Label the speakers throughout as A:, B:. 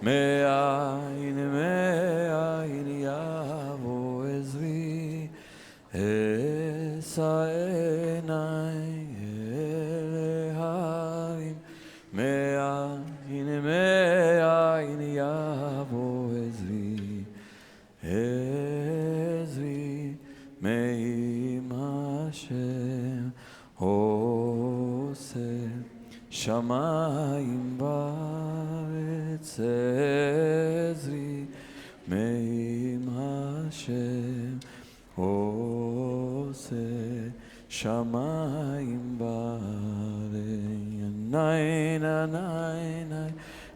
A: Me'ayin yavo ezri esa'enai harim me'ayin yavo ezri me'im Hashem oseh shamayim ba'aretz ezri me'im Hashem oseh shamayim ba'aretz yanai nanai nai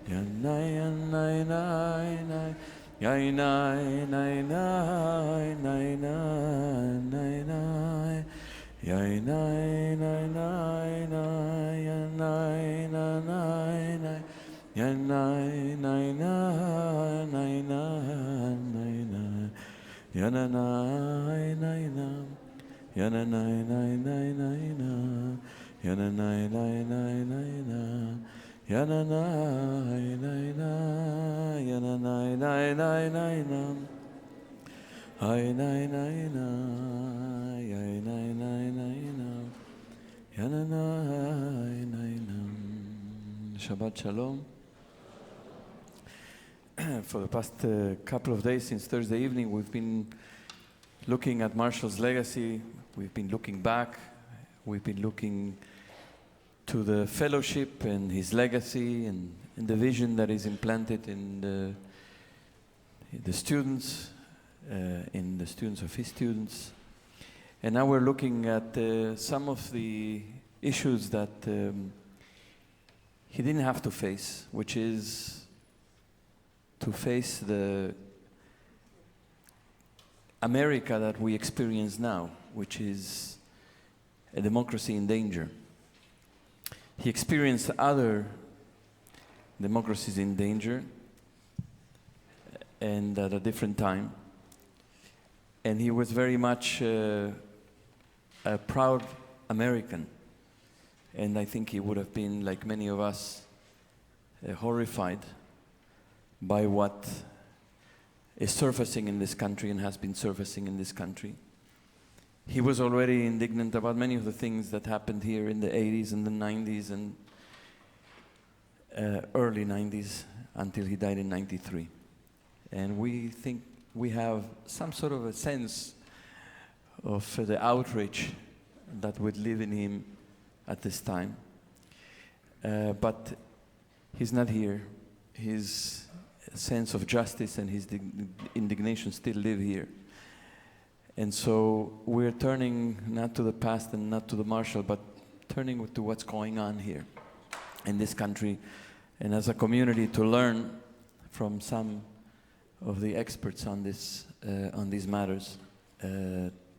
A: yanai yanai nai nai yanai nai nai nai nai nai Yai nai nai nai nai yanai nai nai yanai nai nai nai nai nai yana nai nai nai yana nai nai nai nai nai yana nai nai nai nai nai yana nai nai nai yana nai nai nai nai nai Ay nay nay nay, ay nay nay nay nay, yana nay nay nay. Shabbat Shalom. For the past couple of days, since Thursday evening, we've been looking at Marshall's legacy. We've been looking back. We've been looking to the fellowship and his legacy and the vision that is implanted in the students. In the students of his students. And now we're looking at some of the issues that he didn't have to face, which is to face the America that we experience now, which is a democracy in danger. He experienced other democracies in danger, and at a different time. And he was very much a proud American. And I think he would have been, like many of us, horrified by what is surfacing in this country and has been surfacing in this country. He was already indignant about many of the things that happened here in the 80s and the 90s and early 90s until he died in 93. And we think we have some sort of a sense of the outrage that would live in him at this time. But he's not here. His sense of justice and his indignation still live here. And so we're turning not to the past and not to the Marshall, but turning to what's going on here in this country, and as a community to learn from some of the experts on this, on these matters,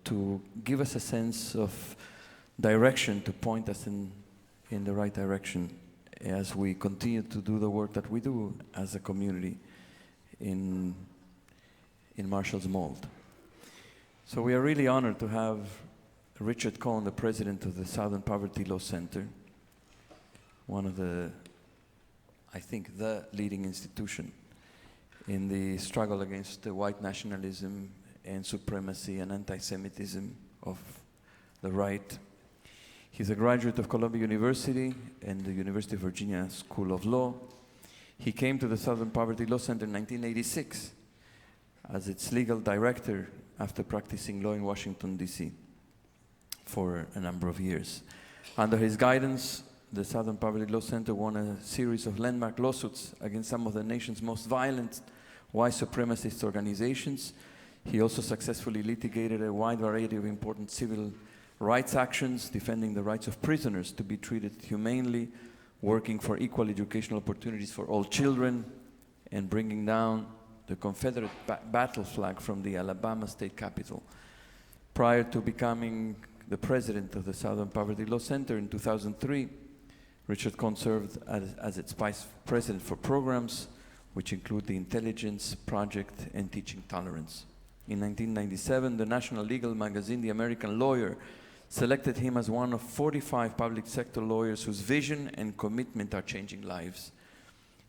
A: to give us a sense of direction, to point us in the right direction as we continue to do the work that we do as a community in Marshall's mold. So we are really honored to have Richard Cohen, the president of the Southern Poverty Law Center, one of the, I think, the leading institution in the struggle against the white nationalism and supremacy and anti-Semitism of the right. He's a graduate of Columbia University and the University of Virginia School of Law. He came to the Southern Poverty Law Center in 1986 as its legal director after practicing law in Washington, D.C. for a number of years. Under his guidance, the Southern Poverty Law Center won a series of landmark lawsuits against some of the nation's most violent white supremacist organizations. He also successfully litigated a wide variety of important civil rights actions, defending the rights of prisoners to be treated humanely, working for equal educational opportunities for all children, and bringing down the Confederate battle flag from the Alabama state capitol. Prior to becoming the president of the Southern Poverty Law Center in 2003, Richard Cohen served as its vice president for programs, which include the Intelligence Project and Teaching Tolerance. In 1997, the national legal magazine, The American Lawyer, selected him as one of 45 public sector lawyers whose vision and commitment are changing lives.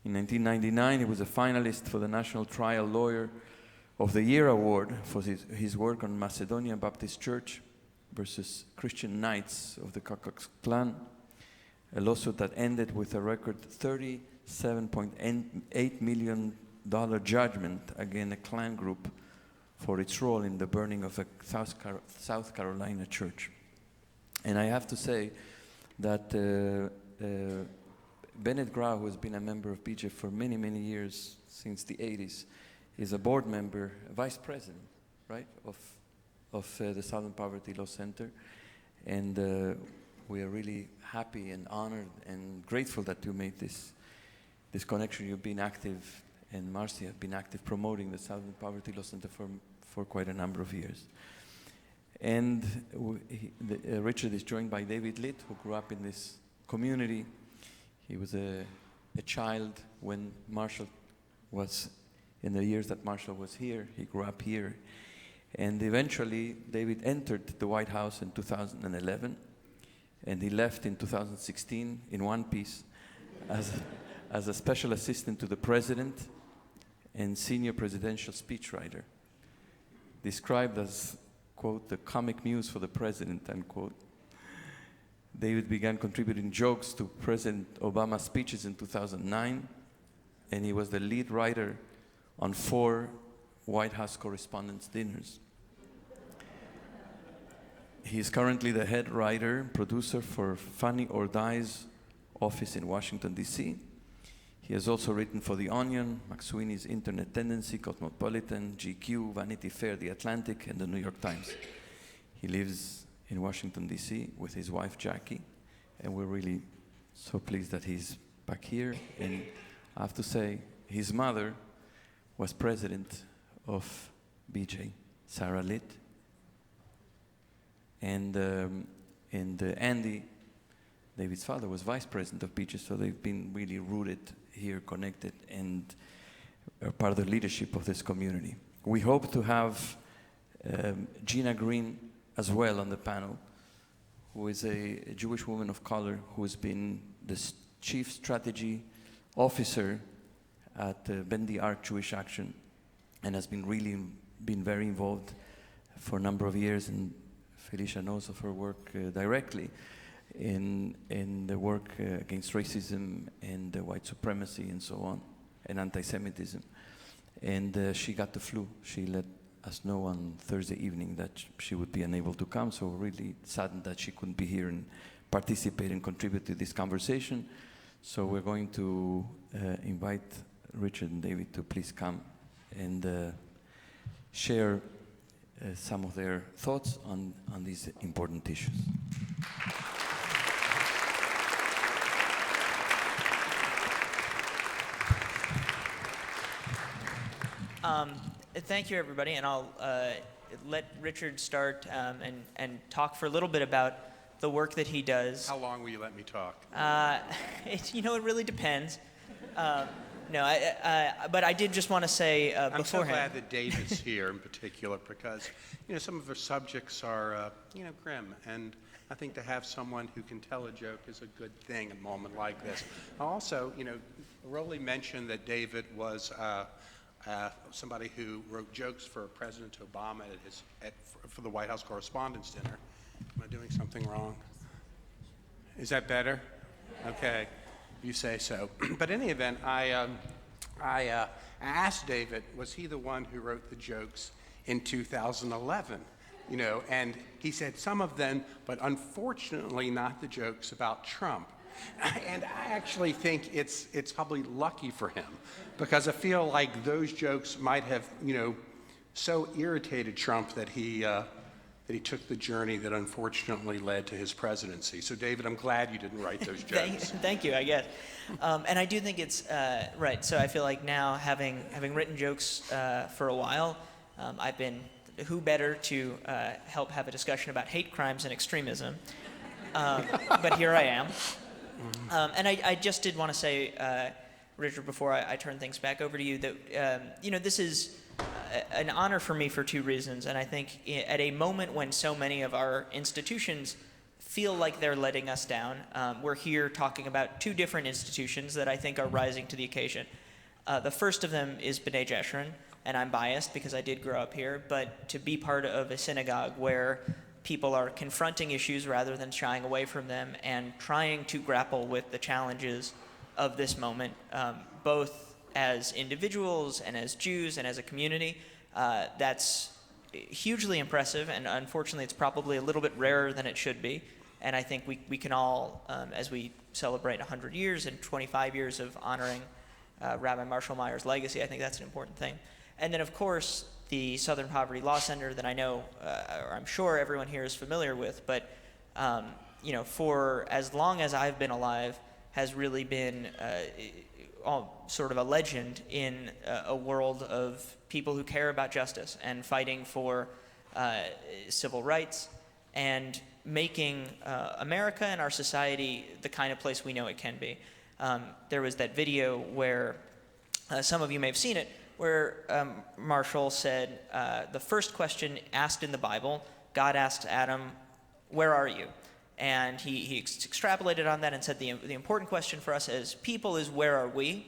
A: In 1999, he was a finalist for the National Trial Lawyer of the Year Award for his work on Macedonian Baptist Church versus Christian Knights of the Ku Klux Klan, a lawsuit that ended with a record $37.8 million judgment against a Klan group for its role in the burning of a South Carolina church. And I have to say that Bennett Grau, who has been a member of BJ for many, many years, since the 80s, is a board member, vice president, right, of the Southern Poverty Law Center. And we are really happy and honored and grateful that you made this connection. You've been active, and Marcy have been active promoting the Southern Poverty Law Center for quite a number of years. And Richard is joined by David Litt, who grew up in this community. He was a child when Marshall was, in the years that Marshall was here. He grew up here. And eventually, David entered the White House in 2011, and he left in 2016 in one piece as a special assistant to the president and senior presidential speechwriter, described as, quote, the comic muse for the president, unquote. David began contributing jokes to President Obama's speeches in 2009, and he was the lead writer on 4 White House Correspondents' Dinners. He is currently the head writer and producer for Funny or Die's office in Washington, D.C. He has also written for The Onion, McSweeney's Internet Tendency, Cosmopolitan, GQ, Vanity Fair, The Atlantic, and The New York Times. He lives in Washington, D.C. with his wife, Jackie, and we're really so pleased that he's back here. And I have to say, his mother was president of BJ, Sarah Litt, and Andy, David's father, was vice president of BJ, so they've been really rooted here, connected, and are part of the leadership of this community. We hope to have Gina Green as well on the panel, who is a Jewish woman of color who has been the chief strategy officer at Bend the Arc Jewish Action, and has been very involved for a number of years, and Felicia knows of her work directly in the work against racism and white supremacy and so on, and anti-Semitism. And she got the flu. She let us know on Thursday evening that she would be unable to come, so we're really saddened that she couldn't be here and participate and contribute to this conversation. So we're going to invite Richard and David to please come and share some of their thoughts on these important issues.
B: Thank you, everybody, and I'll let Richard start and talk for a little bit about the work that he does.
C: How long will you let me talk?
B: It really depends. But I did just want to say beforehand.
C: I'm so glad that David's here in particular because, some of the subjects are, grim. And I think to have someone who can tell a joke is a good thing in a moment like this. Also, Rolly mentioned that David was somebody who wrote jokes for President Obama for the White House Correspondents' Dinner. Am I doing something wrong? Is that better? Okay. You say so. But in any event, I asked David, was he the one who wrote the jokes in 2011? And he said some of them, but unfortunately not the jokes about Trump. And I actually think it's probably lucky for him because I feel like those jokes might have, so irritated Trump that he took the journey that unfortunately led to his presidency. So, David, I'm glad you didn't write those jokes.
B: Thank you, I guess. And I do think it's right. So I feel like now, having written jokes for a while, I've been who better to help have a discussion about hate crimes and extremism. But here I am. And I just did want to say, Richard, before I turn things back over to you, that this is an honor for me for two reasons. And I think at a moment when so many of our institutions feel like they're letting us down, we're here talking about two different institutions that I think are rising to the occasion. The first of them is B'nai Jeshurun, and I'm biased because I did grow up here, but to be part of a synagogue where people are confronting issues rather than shying away from them and trying to grapple with the challenges of this moment, both as individuals and as Jews and as a community, that's hugely impressive, and unfortunately it's probably a little bit rarer than it should be. And I think we can all, as we celebrate 100 years and 25 years of honoring Rabbi Marshall Meyer's legacy, I think that's an important thing. And then, of course, the Southern Poverty Law Center that I know, or I'm sure everyone here is familiar with, but for as long as I've been alive, has really been sort of a legend in a world of people who care about justice and fighting for civil rights and making America and our society the kind of place we know it can be. There was that video where, some of you may have seen it, where Marshall said, the first question asked in the Bible, God asked Adam, "Where are you?" And he extrapolated on that and said the important question for us as people is, where are we?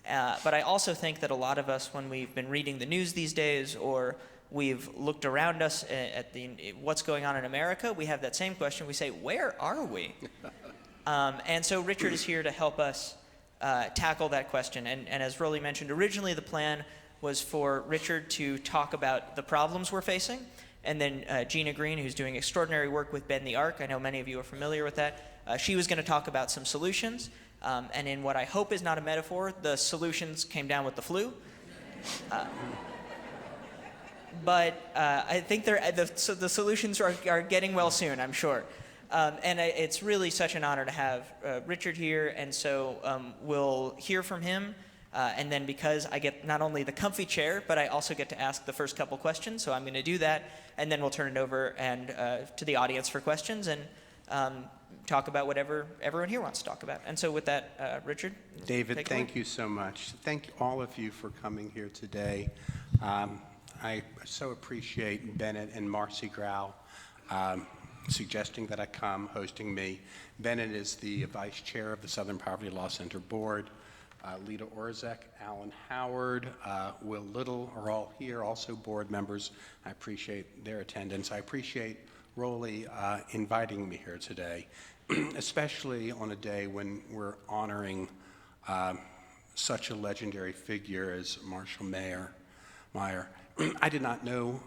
B: But I also think that a lot of us, when we've been reading the news these days, or we've looked around us at what's going on in America, we have that same question. We say, where are we? And so Richard is here to help us tackle that question. And as Rolly mentioned, originally the plan was for Richard to talk about the problems we're facing, and then Gina Green, who's doing extraordinary work with Bend the Arc, I know many of you are familiar with that, she was going to talk about some solutions. And in what I hope is not a metaphor, the solutions came down with the flu. But I think the solutions are getting well soon, I'm sure. And it's really such an honor to have Richard here, and so we'll hear from him. And then because I get not only the comfy chair, but I also get to ask the first couple questions, so I'm going to do that, and then we'll turn it over to the audience for questions and talk about whatever everyone here wants to talk about. And so with that, Richard.
C: David, thank you so much. Thank all of you for coming here today. I so appreciate Bennett and Marcy Grau suggesting that I come, hosting me. Bennett is the vice chair of the Southern Poverty Law Center Board. Lita Orzek, Alan Howard, Will Little are all here, also board members. I appreciate their attendance. I appreciate Rolly inviting me here today, especially on a day when we're honoring such a legendary figure as Marshall Meyer. I did not know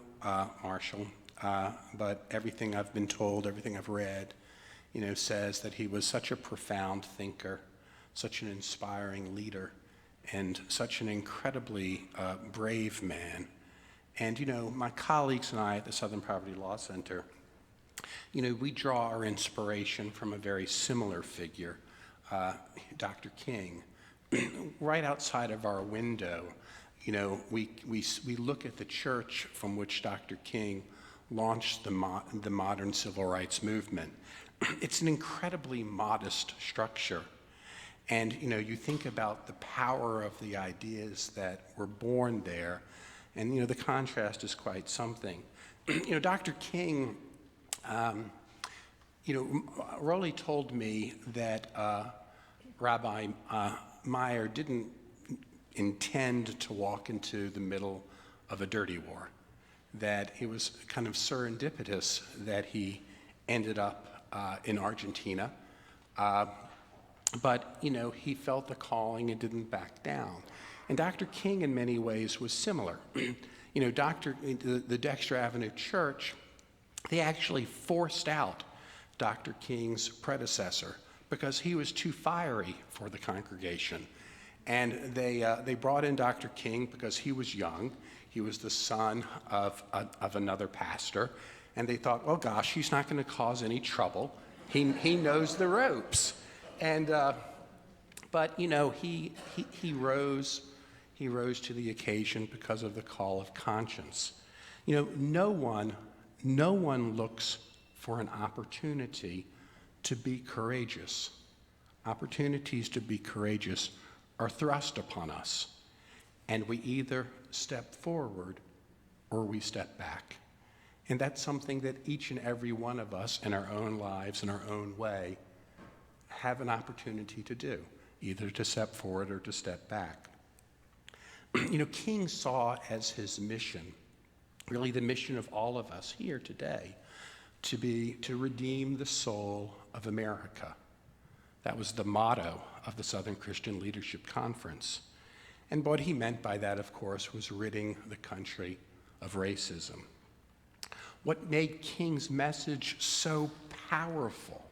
C: Marshall, but everything I've been told, everything I've read, says that he was such a profound thinker, such an inspiring leader, and such an incredibly brave man. And, my colleagues and I at the Southern Poverty Law Center, we draw our inspiration from a very similar figure, Dr. King. Right outside of our window, we look at the church from which Dr. King launched the modern civil rights movement. It's an incredibly modest structure. And, you think about the power of the ideas that were born there, and, the contrast is quite something. Dr. King, Rolly told me that Rabbi Meyer didn't intend to walk into the middle of a dirty war, that it was kind of serendipitous that he ended up in Argentina. But, he felt the calling and didn't back down. And Dr. King, in many ways, was similar. The Dexter Avenue Church, they actually forced out Dr. King's predecessor because he was too fiery for the congregation. And they brought in Dr. King because he was young. He was the son of another pastor. And they thought, well, gosh, he's not going to cause any trouble. He knows the ropes. And, but he rose to the occasion because of the call of conscience. No one looks for an opportunity to be courageous. Opportunities to be courageous are thrust upon us, and we either step forward or we step back. And that's something that each and every one of us in our own lives, in our own way, have an opportunity to do, either to step forward or to step back. King saw as his mission, really the mission of all of us here today, to redeem the soul of America. That was the motto of the Southern Christian Leadership Conference. And what he meant by that, of course, was ridding the country of racism. What made King's message so powerful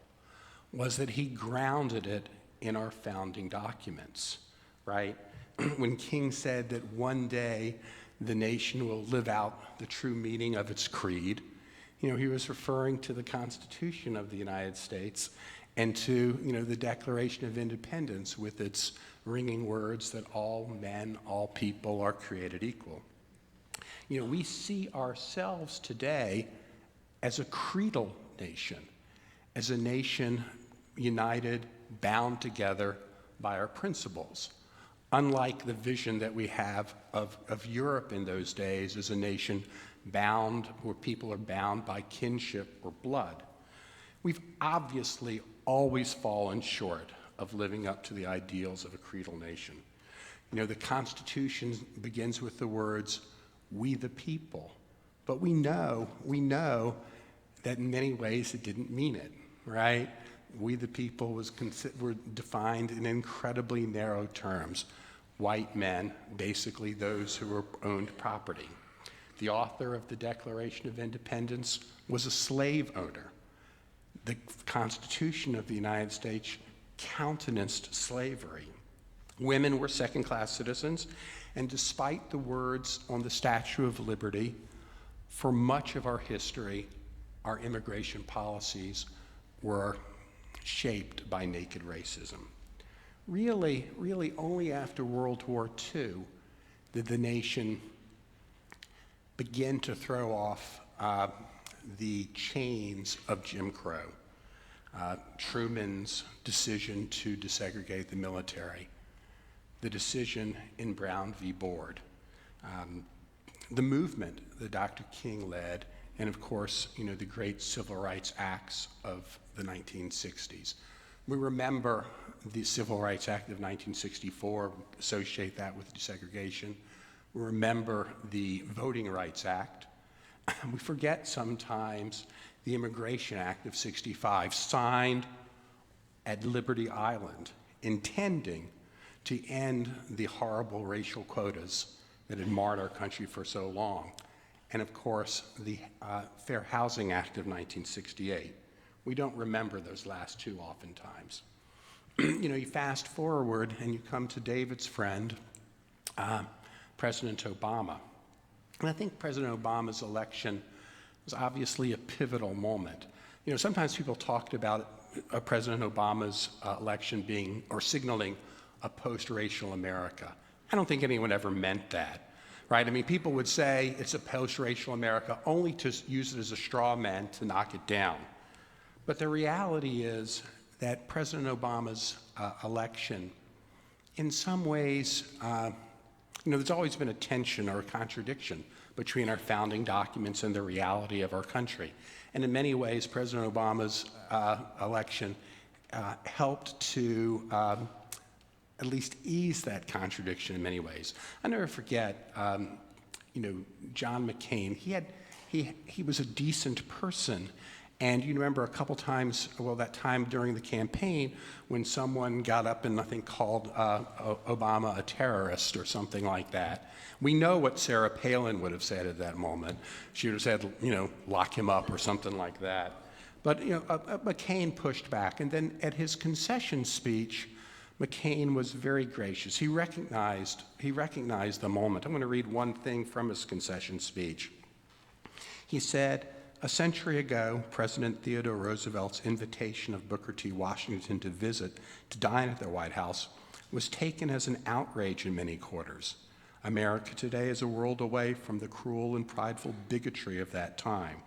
C: was that he grounded it in our founding documents, right? When King said that one day the nation will live out the true meaning of its creed, he was referring to the Constitution of the United States and to, the Declaration of Independence with its ringing words that all men, all people are created equal. We see ourselves today as a creedal nation, as a nation united, bound together by our principles. Unlike the vision that we have of Europe in those days as a nation bound, where people are bound by kinship or blood. We've obviously always fallen short of living up to the ideals of a creedal nation. The Constitution begins with the words, "We the people." But we know that in many ways it didn't mean it, right? We the people were defined in incredibly narrow terms. White men, basically those who owned property. The author of the Declaration of Independence was a slave owner. The Constitution of the United States countenanced slavery. Women were second-class citizens, and despite the words on the Statue of Liberty, for much of our history, our immigration policies were shaped by naked racism. Really only after World War II did the nation begin to throw off the chains of Jim Crow. Truman's decision to desegregate the military, the decision in Brown v. Board, the movement that Dr. King led, and of course, the great civil rights acts of the 1960s. We remember the Civil Rights Act of 1964, associate that with desegregation. We remember the Voting Rights Act. We forget sometimes the Immigration Act of 65, signed at Liberty Island, intending to end the horrible racial quotas that had marred our country for so long. And of course, the Fair Housing Act of 1968. We don't remember those last two oftentimes. You fast forward and you come to David's friend, President Obama. And I think President Obama's election was obviously a pivotal moment. Sometimes people talked about President Obama's election being, or signaling, a post-racial America. I don't think anyone ever meant that, right? People would say it's a post-racial America only to use it as a straw man to knock it down. But the reality is that President Obama's election, in some ways, there's always been a tension or a contradiction between our founding documents and the reality of our country. And in many ways, President Obama's election helped to at least ease that contradiction in many ways. I never forget, John McCain. He was a decent person. And you remember a couple times, that time during the campaign when someone got up and I think called Obama a terrorist or something like that. We know what Sarah Palin would have said at that moment. She would have said, lock him up or something like that. But, McCain pushed back. And then at his concession speech, McCain was very gracious. He recognized the moment. I'm going to read one thing from his concession speech. He said, "A century ago, President Theodore Roosevelt's invitation of Booker T. Washington to dine at the White House, was taken as an outrage in many quarters. America today is a world away from the cruel and prideful bigotry of that time.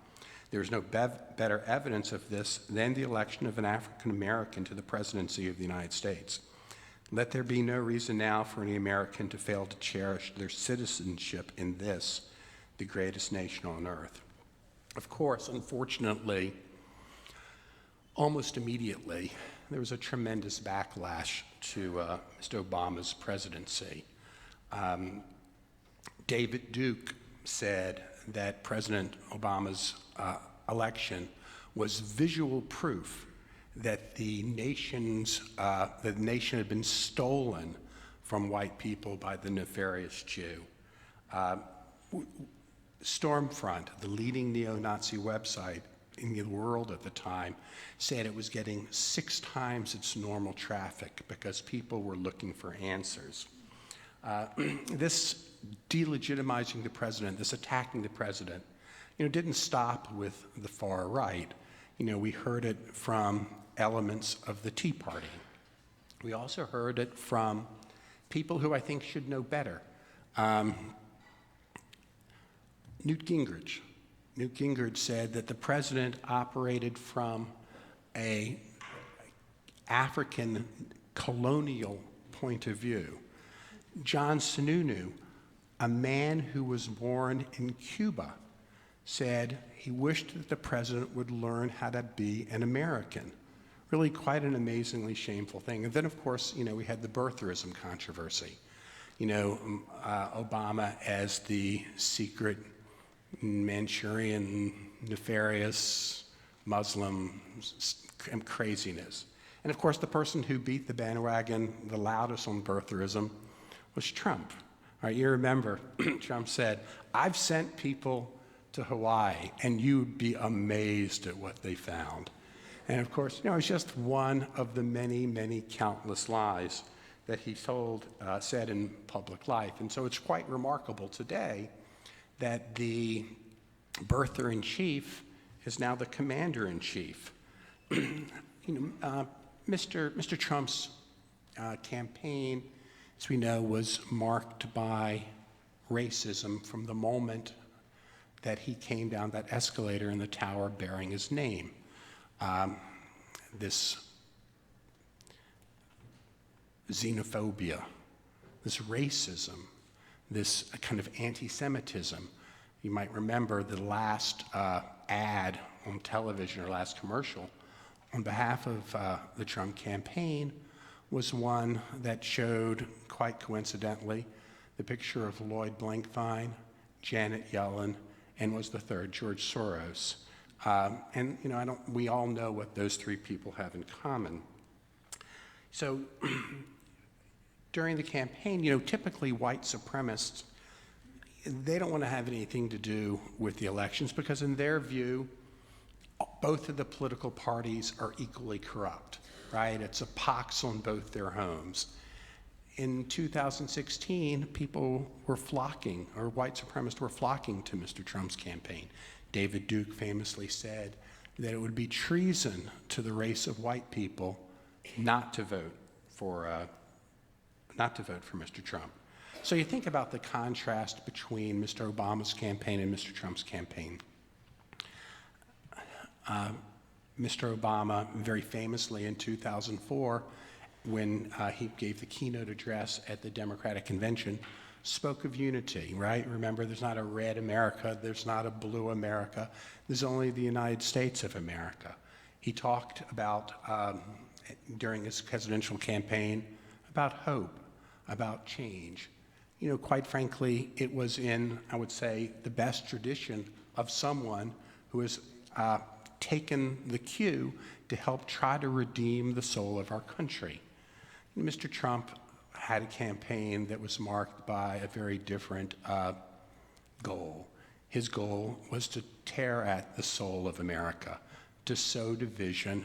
C: There is no better evidence of this than the election of an African American to the presidency of the United States. Let there be no reason now for any American to fail to cherish their citizenship in this, the greatest nation on earth. Of course, unfortunately, almost immediately, there was a tremendous backlash to Mr. Obama's presidency. David Duke said that President Obama's election was visual proof that the nation had been stolen from white people by the nefarious Jew. Stormfront, the leading neo-Nazi website in the world at the time, said it was getting 6 times its normal traffic because people were looking for answers. This delegitimizing the president, this attacking the president, didn't stop with the far right. We heard it from elements of the Tea Party. We also heard it from people who I think should know better. Newt Gingrich. Newt Gingrich said that the president operated from an African colonial point of view. John Sununu, a man who was born in Cuba, said he wished that the president would learn how to be an American. Really quite an amazingly shameful thing. And then, of course, we had the birtherism controversy. Obama as the secret Manchurian, nefarious Muslim craziness. And of course, the person who beat the bandwagon the loudest on birtherism was Trump. All right, you remember, Trump said, "I've sent people to Hawaii, and you'd be amazed at what they found." And of course, it's just one of the many, many countless lies that he said in public life. And so it's quite remarkable today that the birther-in-chief is now the commander-in-chief. Mr. Trump's campaign, as we know, was marked by racism from the moment that he came down that escalator in the tower bearing his name. This xenophobia, this racism, this kind of anti-Semitism. You might remember the last ad on television, or last commercial, on behalf of the Trump campaign was one that showed, quite coincidentally, the picture of Lloyd Blankfein, Janet Yellen, and was the third, George Soros. We all know what those 3 people have in common. So during the campaign, typically white supremacists, they don't want to have anything to do with the elections because in their view, both of the political parties are equally corrupt, right? It's a pox on both their homes. In 2016, people were flocking, or white supremacists were flocking to Mr. Trump's campaign. David Duke famously said that it would be treason to the race of white people not to vote for Mr. Trump. So you think about the contrast between Mr. Obama's campaign and Mr. Trump's campaign. Mr. Obama, very famously in 2004, when he gave the keynote address at the Democratic Convention, spoke of unity, right? Remember, there's not a red America, there's not a blue America, there's only the United States of America. He talked about, during his presidential campaign, about hope, about change. Quite frankly, it was in, I would say, the best tradition of someone who has taken the cue to help try to redeem the soul of our country. Mr. Trump had a campaign that was marked by a very different goal. His goal was to tear at the soul of America, to sow division,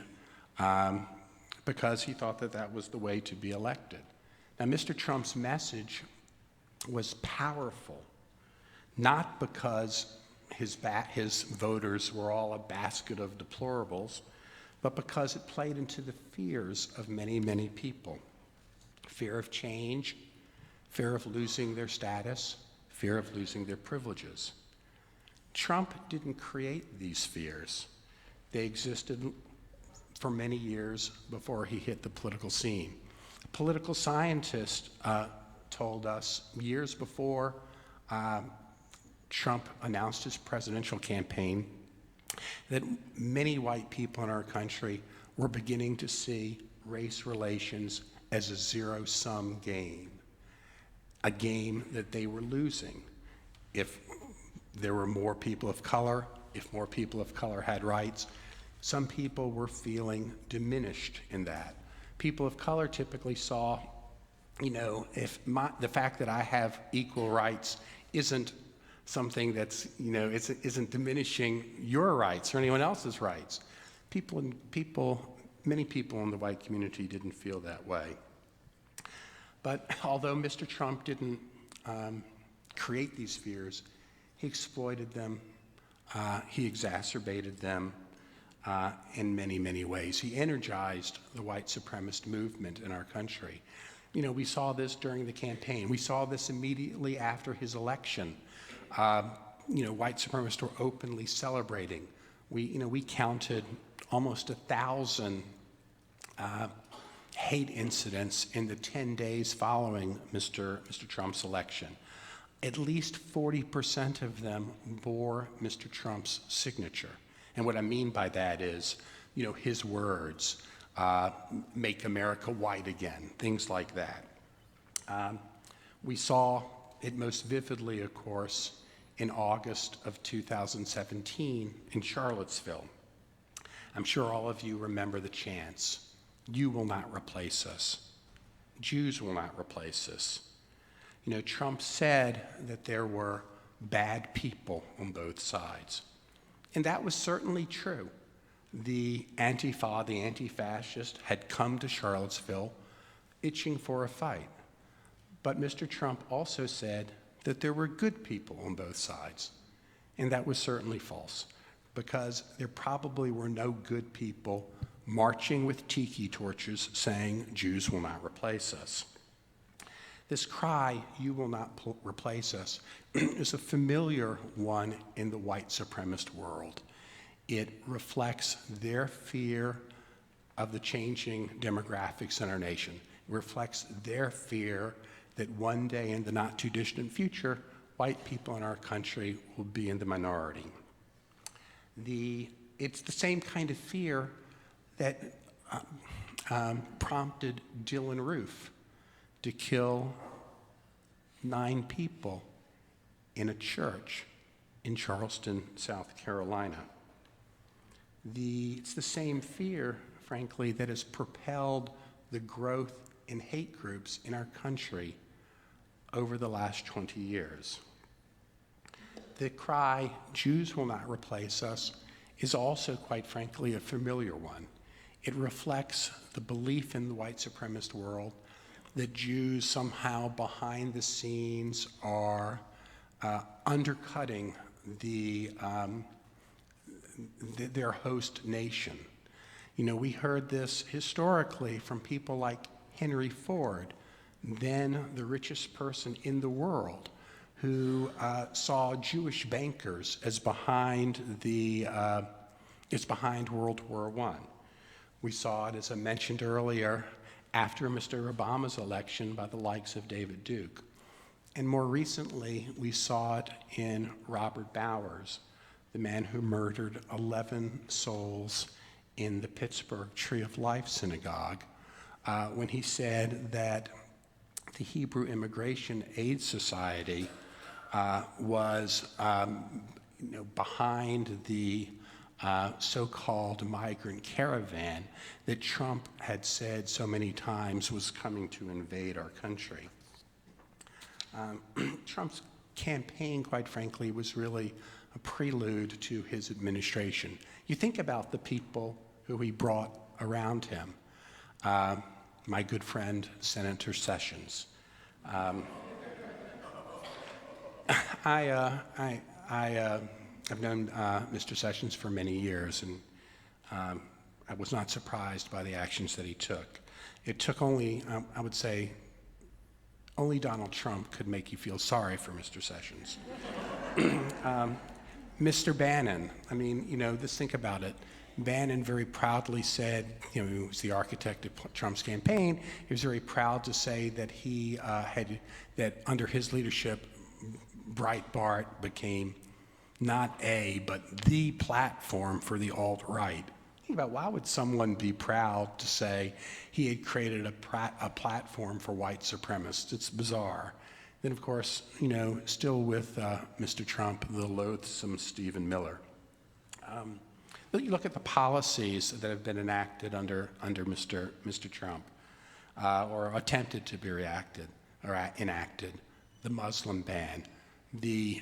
C: because he thought that that was the way to be elected. Now, Mr. Trump's message was powerful, not because his voters were all a basket of deplorables, but because it played into the fears of many, many people. Fear of change, fear of losing their status, fear of losing their privileges. Trump didn't create these fears. They existed for many years before he hit the political scene. A political scientist told us years before Trump announced his presidential campaign, that many white people in our country were beginning to see race relations as a zero-sum game, a game that they were losing. If there were more people of color, if more people of color had rights, some people were feeling diminished in that. People of color typically saw, if the fact that I have equal rights isn't something that's, isn't diminishing your rights or anyone else's rights. Many people in the white community didn't feel that way. But although Mr. Trump didn't create these fears, he exploited them, he exacerbated them in many, many ways. He energized the white supremacist movement in our country. We saw this during the campaign. We saw this immediately after his election. White supremacists were openly celebrating. We counted almost 1,000 hate incidents in the 10 days following Mr. Trump's election. At least 40% of them bore Mr. Trump's signature. And what I mean by that is, his words, make America white again, things like that. We saw it most vividly, of course, in August of 2017 in Charlottesville. I'm sure all of you remember the chants, "You will not replace us. Jews will not replace us." Trump said that there were bad people on both sides. And that was certainly true. The Antifa, the anti-fascist, had come to Charlottesville itching for a fight. But Mr. Trump also said that there were good people on both sides. And that was certainly false, because there probably were no good people marching with tiki torches saying, "Jews will not replace us." This cry, "You will not replace us," is a familiar one in the white supremacist world. It reflects their fear of the changing demographics in our nation. It reflects their fear that one day in the not too distant future, white people in our country will be in the minority. It's the same kind of fear that prompted Dylann Roof to kill 9 people in a church in Charleston, South Carolina. It's the same fear, frankly, that has propelled the growth in hate groups in our country over the last 20 years. The cry, "Jews will not replace us," is also, quite frankly, a familiar one. It reflects the belief in the white supremacist world that Jews somehow behind the scenes are undercutting their host nation. We heard this historically from people like Henry Ford, then the richest person in the world, who saw Jewish bankers as behind World War I. We saw it, as I mentioned earlier, after Mr. Obama's election by the likes of David Duke. And more recently, we saw it in Robert Bowers, the man who murdered 11 souls in the Pittsburgh Tree of Life Synagogue, when he said that the Hebrew Immigration Aid Society was behind the so-called migrant caravan that Trump had said so many times was coming to invade our country. Trump's campaign, quite frankly, was really a prelude to his administration. You think about the people who he brought around him. My good friend, Senator Sessions. I've known Mr. Sessions for many years, and I was not surprised by the actions that he took. It took only, I would say, only Donald Trump could make you feel sorry for Mr. Sessions. Mr. Bannon, just think about it. Bannon very proudly said, he was the architect of Trump's campaign. He was very proud to say that that under his leadership,
D: Breitbart became not but the platform for the alt-right. Think about why would someone be proud to say he had created a platform for white supremacists? It's bizarre. Then, of course, still with Mr. Trump, the loathsome Stephen Miller. But you look at the policies that have been enacted under Mr. Trump, or attempted to be enacted, the Muslim ban, the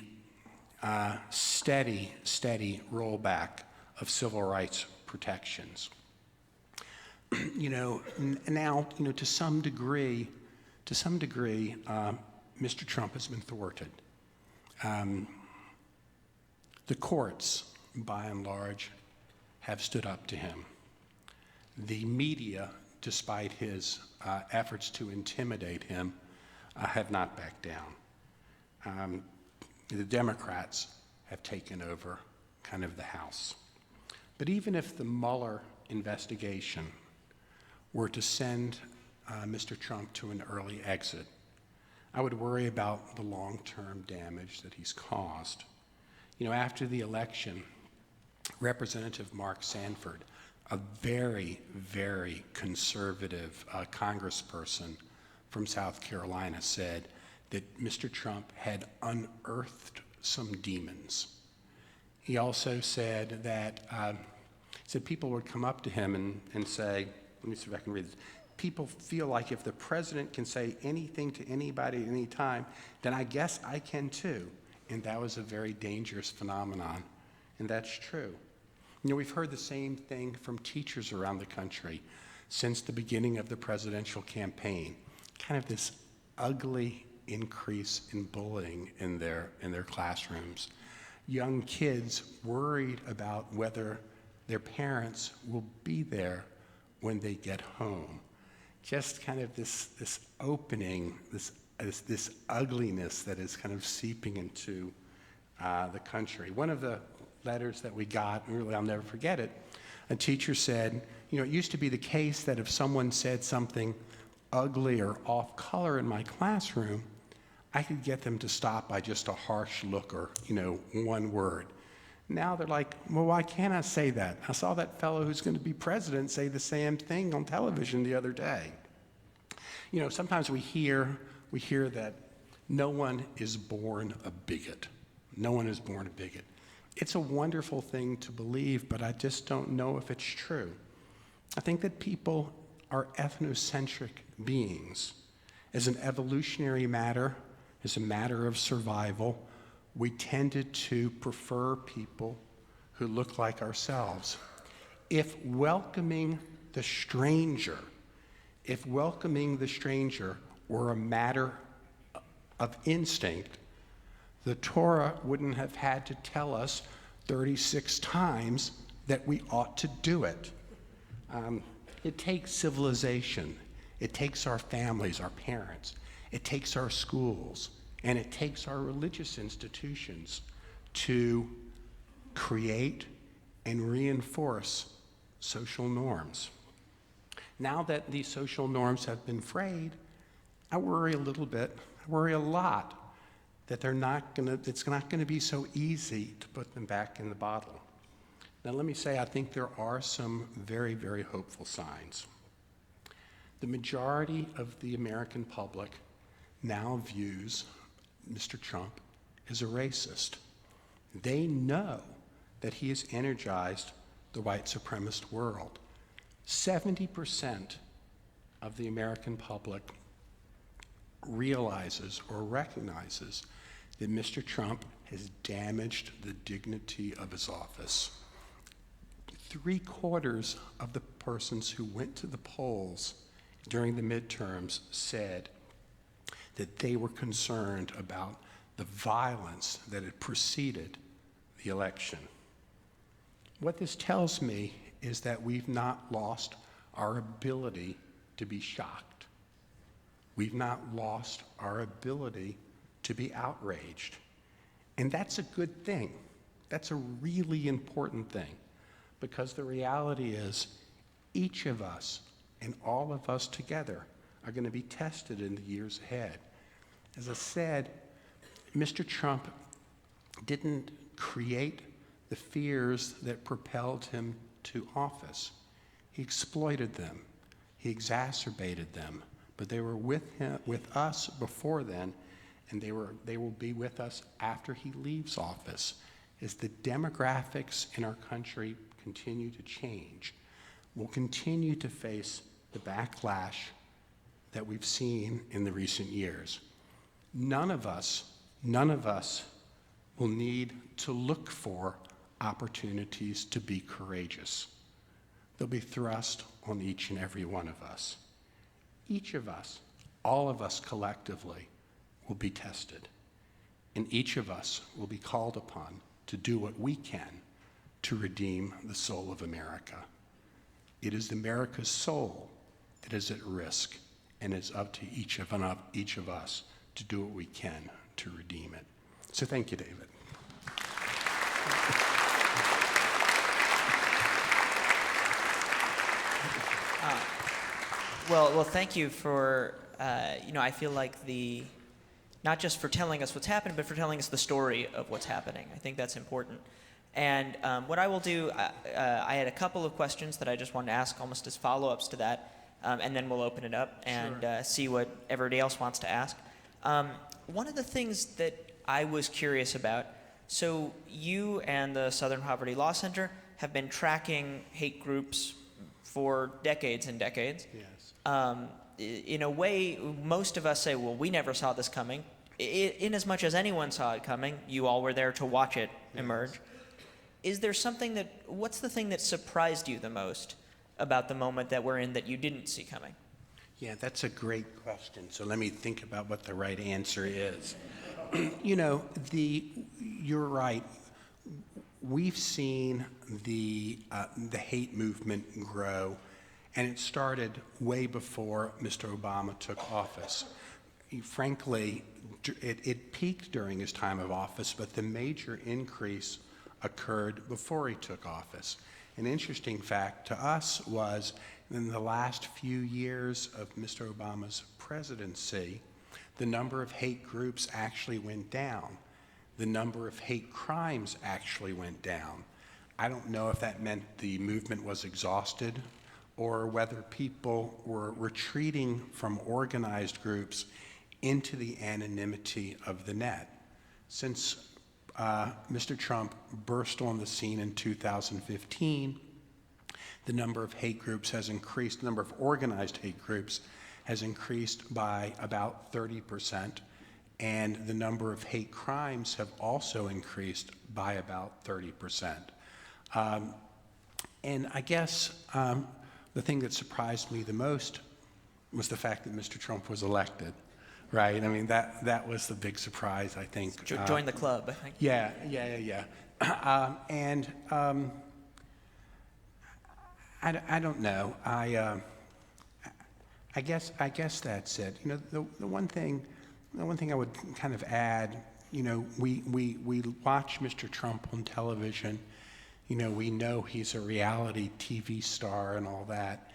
D: steady rollback of civil rights protections. Now, to some degree, Mr. Trump has been thwarted. The courts, by and large, have stood up to him. The media, despite his efforts to intimidate him, have not backed down. The Democrats have taken over kind of the House. But even if the Mueller investigation were to send Mr. Trump to an early exit, I would worry about the long-term damage that he's caused. After the election, Representative Mark Sanford, a very, very conservative congressperson from South Carolina, said that Mr. Trump had unearthed some demons. He also said that people would come up to him and say, let me see if I can read this. People feel like if the president can say anything to anybody at any time, then I guess I can too. And that was a very dangerous phenomenon. And that's true. We've heard the same thing from teachers around the country since the beginning of the presidential campaign. Kind of this ugly increase in bullying in their classrooms. Young kids worried about whether their parents will be there when they get home. Just kind of this opening, this ugliness that is kind of seeping into the country. One of the letters that we got, and really I'll never forget it, a teacher said, it used to be the case that if someone said something ugly or off color in my classroom, I could get them to stop by just a harsh look or, one word. Now they're like, well, why can't I say that? I saw that fellow who's going to be president say the same thing on television the other day. Sometimes we hear that no one is born a bigot. No one is born a bigot. It's a wonderful thing to believe, but I just don't know if it's true. I think that people are ethnocentric beings. As an evolutionary matter, as a matter of survival, we tended to prefer people who look like ourselves. If welcoming the stranger were a matter of instinct, the Torah wouldn't have had to tell us 36 times that we ought to do it. It takes civilization. It takes our families, our parents. It takes our schools. And it takes our religious institutions to create and reinforce social norms. Now that these social norms have been frayed, I worry a little bit, I worry a lot that it's not gonna be so easy to put them back in the bottle. Now let me say, I think there are some very, very hopeful signs. The majority of the American public now views Mr. Trump as a racist. They know that he has energized the white supremacist world. 70% of the American public realizes or recognizes that Mr. Trump has damaged the dignity of his office. 3/4 of the persons who went to the polls during the midterms said that they were concerned about the violence that had preceded the election. What this tells me is that we've not lost our ability to be shocked. We've not lost our ability to be outraged. And that's a good thing. That's a really important thing, because the reality is each of us and all of us together are going to be tested in the years ahead. As I said, Mr. Trump didn't create the fears that propelled him to office. He exploited them. He exacerbated them. But they were with us before then, and they will be with us after he leaves office. As the demographics in our country continue to change, we'll continue to face the backlash that we've seen in the recent years. None of us will need to look for opportunities to be courageous. They'll be thrust on each and every one of us. Each of us, all of us collectively, will be tested. And each of us will be called upon to do what we can to redeem the soul of America. It is America's soul that is at risk, and it's up to each of us to do what we can to redeem it. So thank you, David.
B: Well, thank you for, I feel like not just for telling us what's happened, but for telling us the story of what's happening. I think that's important. And what I will do, I had a couple of questions that I just wanted to ask almost as follow-ups to that, and then we'll open it up and see what everybody else wants to ask. One of the things that I was curious about, so you and the Southern Poverty Law Center have been tracking hate groups for decades and decades.
D: Yes.
B: In a way, most of us say, well, we never saw this coming. In as much as anyone saw it coming, you all were there to watch it emerge. Is there something what's the thing that surprised you the most about the moment that we're in that you didn't see coming?
D: Yeah, that's a great question. So let me think about what the right answer is. You're right. We've seen the hate movement grow, and it started way before Mr. Obama took office. Frankly, it peaked during his time of office, but the major increase occurred before he took office. An interesting fact to us was in the last few years of Mr. Obama's presidency, the number of hate groups actually went down. The number of hate crimes actually went down. I don't know if that meant the movement was exhausted or whether people were retreating from organized groups into the anonymity of the net. Since Mr. Trump burst on the scene in 2015, the number of hate groups has increased, the number of organized hate groups has increased by about 30%, and the number of hate crimes have also increased by about 30%. And I guess the thing that surprised me the most was the fact that Mr. Trump was elected, right? I mean, that was the big surprise, I think.
B: Join the club, I think.
D: Yeah. I don't know. I guess that's it. The one thing I would kind of add, we watch Mr. Trump on television. We know he's a reality TV star and all that,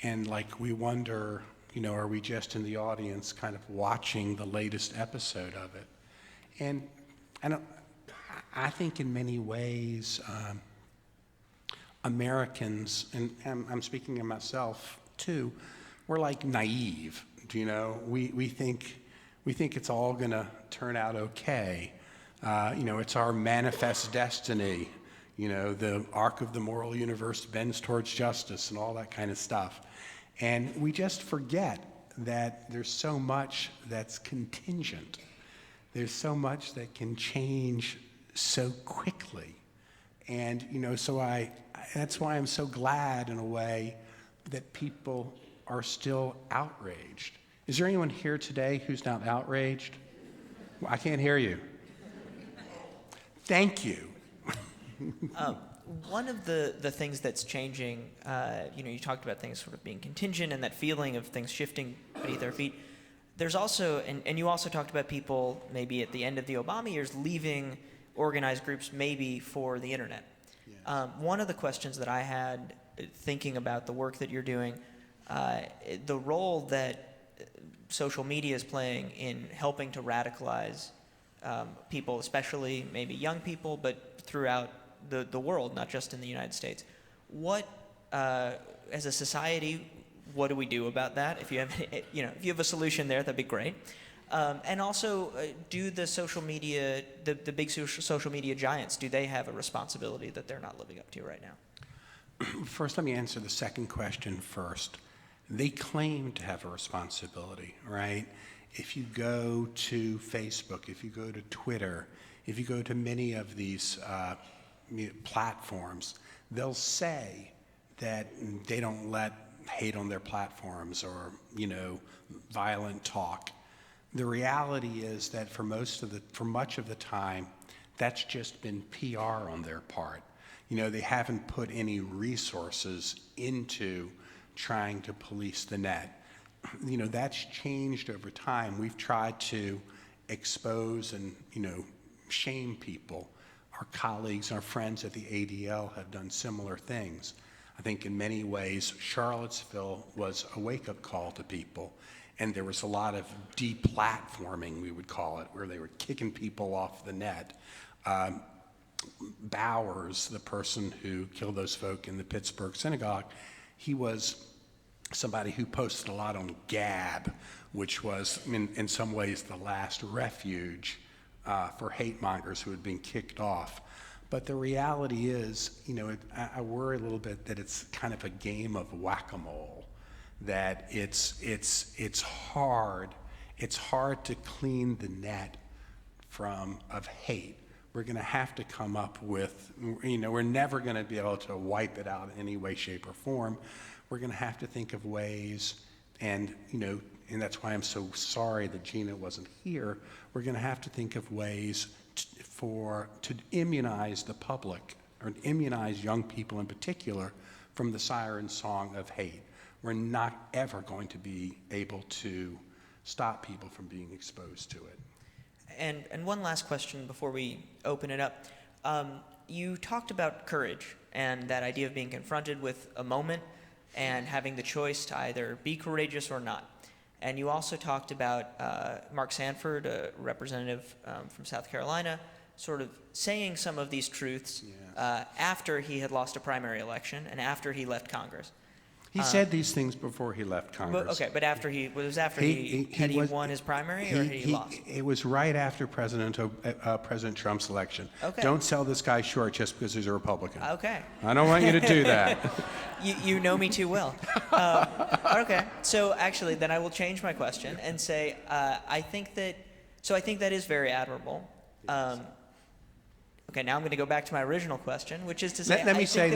D: and we wonder, are we just in the audience kind of watching the latest episode of it? And I think in many ways, Americans, and I'm speaking of myself too, we're naive. We think it's all going to turn out okay. It's our manifest destiny. The arc of the moral universe bends towards justice and all that kind of stuff. And we just forget that there's so much that's contingent. There's so much that can change so quickly. And, so that's why I'm so glad in a way that people are still outraged. Is there anyone here today who's not outraged? I can't hear you. Thank you.
B: One of the things that's changing, you talked about things sort of being contingent and that feeling of things shifting beneath our feet. There's also, and you also talked about people maybe at the end of the Obama years leaving organized groups maybe for the internet. Yes. One of the questions that I had thinking about the work that you're doing, the role that social media is playing in helping to radicalize people, especially maybe young people, but throughout the world, not just in the United States. What, as a society, what do we do about that? If you have, if you have a solution there, that'd be great. And also, do the social media, the big social media giants, do they have a responsibility that they're not living up to right now?
D: First, let me answer the second question first. They claim to have a responsibility, right? If you go to Facebook, if you go to Twitter, if you go to many of these platforms, they'll say that they don't let hate on their platforms or, violent talk. The reality is that for much of the time, that's just been PR on their part. They haven't put any resources into trying to police the net. That's changed over time. We've tried to expose and, shame people. Our colleagues, our friends at the ADL have done similar things. I think in many ways, Charlottesville was a wake-up call to people, and there was a lot of deplatforming, we would call it, where they were kicking people off the net. Bowers, the person who killed those folk in the Pittsburgh synagogue, he was somebody who posted a lot on Gab, which was in some ways the last refuge for hate mongers who had been kicked off. But the reality is, I worry a little bit that it's kind of a game of whack-a-mole, that it's hard to clean the net of hate. We're going to have to come up with, we're never going to be able to wipe it out in any way, shape, or form. We're going to have to think of ways, and that's why I'm so sorry that Gina wasn't here. We're going to have to think of ways to immunize the public, or immunize young people in particular, from the siren song of hate. We're not ever going to be able to stop people from being exposed to it.
B: And one last question before we open it up. You talked about courage and that idea of being confronted with a moment and having the choice to either be courageous or not. And you also talked about Mark Sanford, a representative from South Carolina, sort of saying some of these truths after he had lost a primary election and after he left Congress.
D: He said these things before he left Congress.
B: But after he won his primary, or he lost? It
D: was right after President Trump's election.
B: Okay.
D: Don't sell this guy short just because he's a Republican.
B: Okay.
D: I don't want you to do that.
B: You know me too well. Okay. So actually, then I will change my question and say I think that is very admirable. Okay, now I'm going to go back to my original question, which is to say,
D: let me say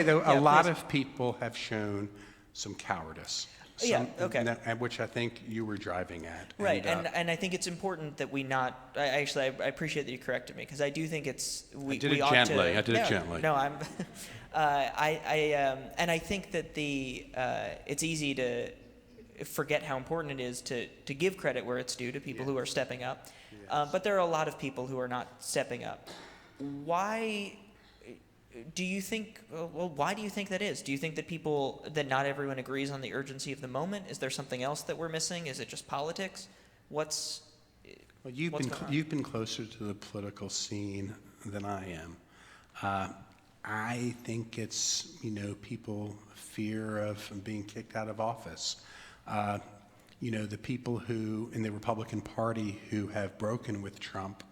D: though, a lot of people have shown some cowardice. Which I think you were driving at.
B: Right, and I think it's important that we not. I appreciate that you corrected me, because I do think it's
D: I did it gently.
B: No, I'm. And I think that it's easy to forget how important it is to give credit where it's due to people who are stepping up. Yes. But there are a lot of people who are not stepping up. Why do you think that is? Do you think that not everyone agrees on the urgency of the moment? Is there something else that we're missing? Is it just politics? Well,
D: you've been closer to the political scene than I am. I think it's, people fear of being kicked out of office. The people who in the Republican Party who have broken with Trump,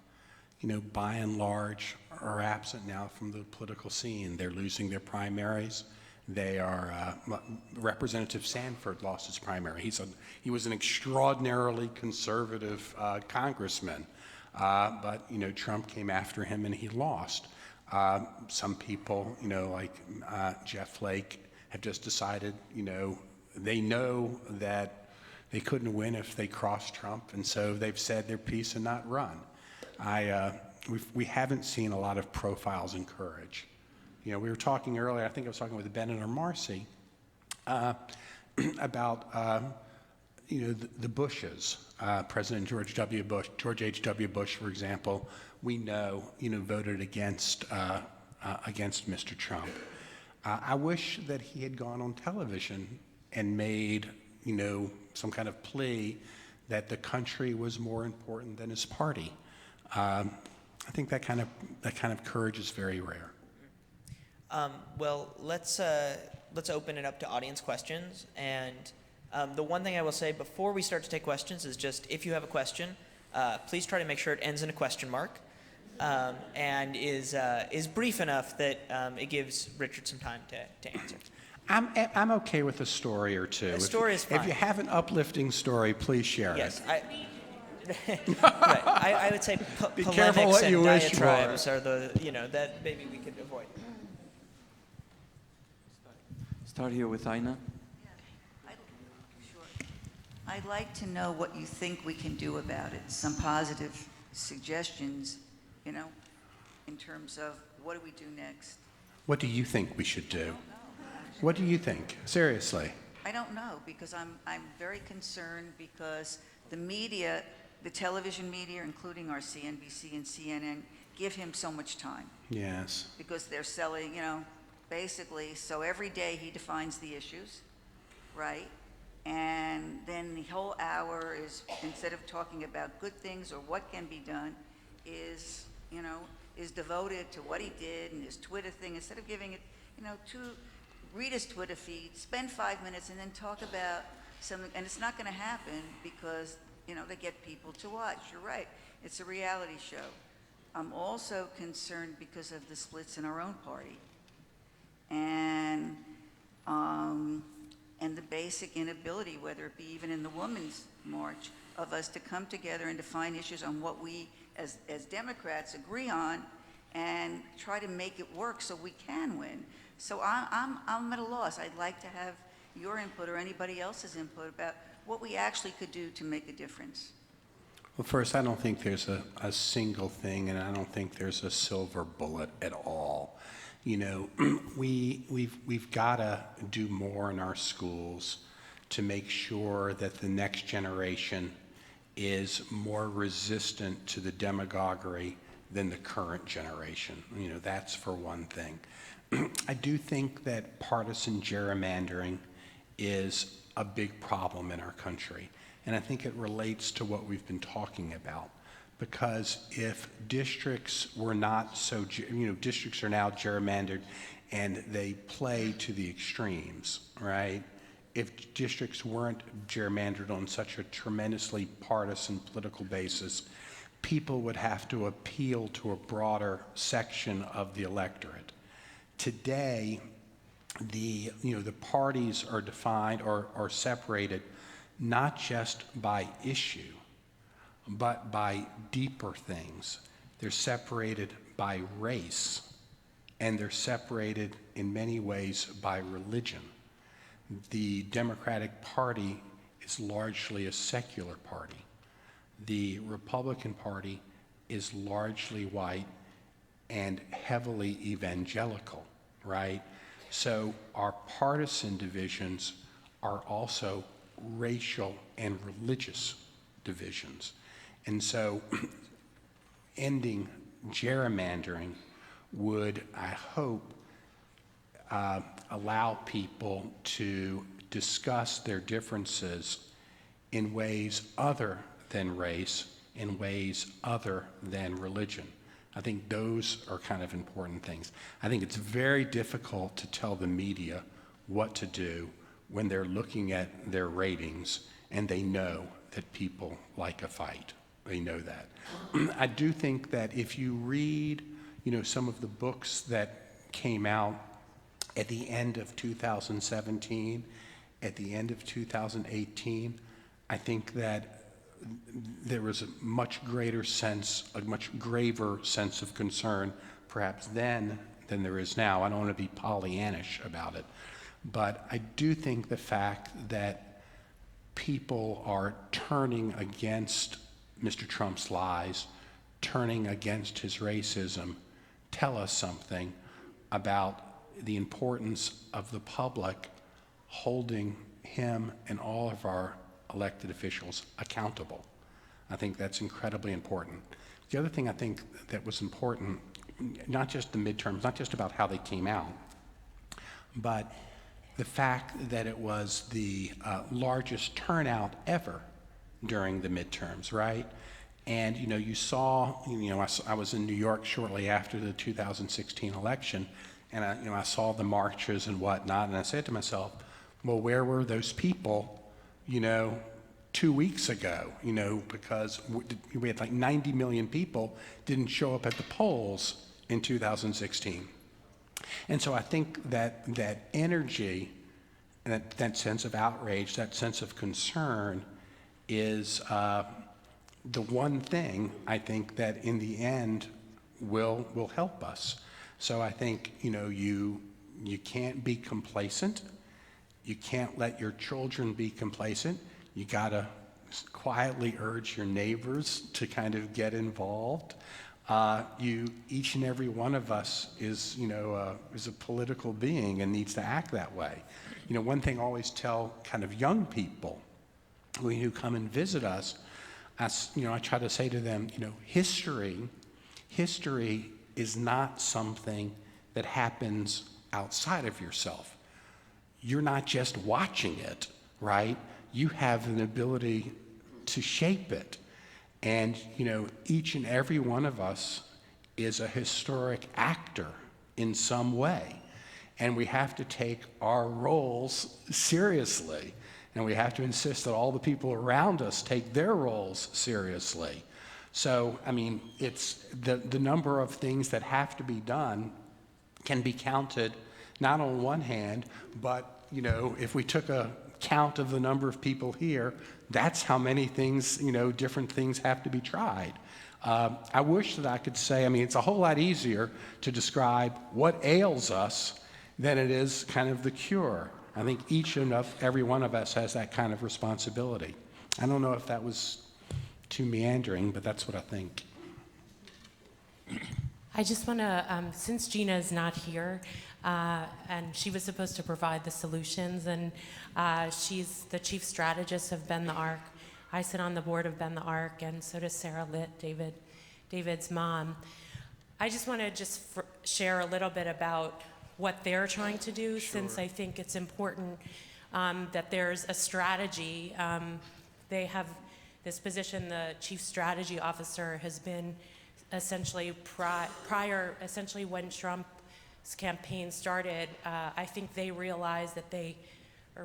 D: by and large, are absent now from the political scene. They're losing their primaries. They are, Representative Sanford lost his primary. He was an extraordinarily conservative congressman, but, Trump came after him and he lost. Some people, like Jeff Flake, have just decided, they know that they couldn't win if they crossed Trump, and so they've said their piece and not run. We haven't seen a lot of profiles in courage. We were talking earlier, I think I was talking with Bennett or Marcy, about, the Bushes. President George H.W. Bush, for example, we know, voted against Mr. Trump. I wish that he had gone on television and made, some kind of plea that the country was more important than his party. I think that kind of courage is very rare.
B: Well, let's open it up to audience questions. And the one thing I will say before we start to take questions is just if you have a question, please try to make sure it ends in a question mark and is brief enough that it gives Richard some time to answer.
D: I'm okay with a story or two.
B: A story is fine.
D: If you have an uplifting story, please share
B: Yes,
D: it.
B: right. I would say
D: Be careful
B: polemics
D: what you
B: and
D: wish for.
B: diatribes are that maybe we could avoid.
A: Start here with Aina.
E: Sure. I'd like to know what you think we can do about it. Some positive suggestions, in terms of what do we do next?
D: What do you think we should do?
E: I don't know.
D: What do you think? Seriously.
E: I don't know, because I'm very concerned because the media, the television media, including our CNBC and CNN, give him so much time
D: Yes.
E: because they're selling, basically, so every day he defines the issues, right? And then the whole hour is, instead of talking about good things or what can be done, is devoted to what he did and his Twitter thing. Instead of giving it, read his Twitter feed, spend 5 minutes, and then talk about something. And it's not going to happen because, they get people to watch. You're right. It's a reality show. I'm also concerned because of the splits in our own party. And the basic inability, whether it be even in the Women's March, of us to come together and define issues on what we, as Democrats, agree on, and try to make it work so we can win. So I'm at a loss. I'd like to have your input or anybody else's input about what we actually could do to make a difference.
D: Well, first, I don't think there's a single thing, and I don't think there's a silver bullet at all. We've got to do more in our schools to make sure that the next generation is more resistant to the demagoguery than the current generation. That's for one thing. I do think that partisan gerrymandering is a big problem in our country. And I think it relates to what we've been talking about. Because if districts were not so, districts are now gerrymandered and they play to the extremes, right? If districts weren't gerrymandered on such a tremendously partisan political basis, people would have to appeal to a broader section of the electorate. Today, the parties are defined or are separated not just by issue, but by deeper things. They're separated by race, and they're separated in many ways by religion. The Democratic Party is largely a secular party. The Republican Party is largely white and heavily evangelical, right? So our partisan divisions are also racial and religious divisions. And so ending gerrymandering would, I hope, allow people to discuss their differences in ways other than race, in ways other than religion. I think those are kind of important things. I think it's very difficult to tell the media what to do when they're looking at their ratings and they know that people like a fight. They know that. I do think that if you read, some of the books that came out at the end of 2017, at the end of 2018, I think that there was a much greater sense, a much graver sense of concern, perhaps then than there is now. I don't want to be Pollyannish about it, but I do think the fact that people are turning against Mr. Trump's lies, turning against his racism, tell us something about the importance of the public holding him and all of our elected officials accountable. I think that's incredibly important. The other thing I think that was important, not just the midterms, not just about how they came out, but the fact that it was the largest turnout ever during the midterms, right? And, you saw, I was in New York shortly after the 2016 election, and I saw the marches and whatnot, and I said to myself, well, where were those people, 2 weeks ago, because we had like 90 million people didn't show up at the polls in 2016. And so I think that energy, and that sense of outrage, that sense of concern is the one thing I think that in the end will help us. So I think, you can't be complacent. You can't let your children be complacent. You gotta quietly urge your neighbors to kind of get involved. Each and every one of us is a political being and needs to act that way. One thing I always tell kind of young people who come and visit us, I try to say to them, history is not something that happens outside of yourself. You're not just watching it, right? You have an ability to shape it. And, each and every one of us is a historic actor in some way. And we have to take our roles seriously. And we have to insist that all the people around us take their roles seriously. So, it's the number of things that have to be done can be counted not on one hand, but, if we took a count of the number of people here, that's how many things, different things have to be tried. I wish that I could say, it's a whole lot easier to describe what ails us than it is kind of the cure. I think each and every one of us has that kind of responsibility. I don't know if that was too meandering, but that's what I think.
F: I just want to, since Gina is not here, and she was supposed to provide the solutions, and she's the chief strategist of Bend the Arc. I sit on the board of Bend the Arc, and so does Sarah Litt, David's mom. I just want to share a little bit about what they're trying to do, since I think it's important that there's a strategy. They have this position, the chief strategy officer has been essentially essentially when Trump's campaign started, I think they realized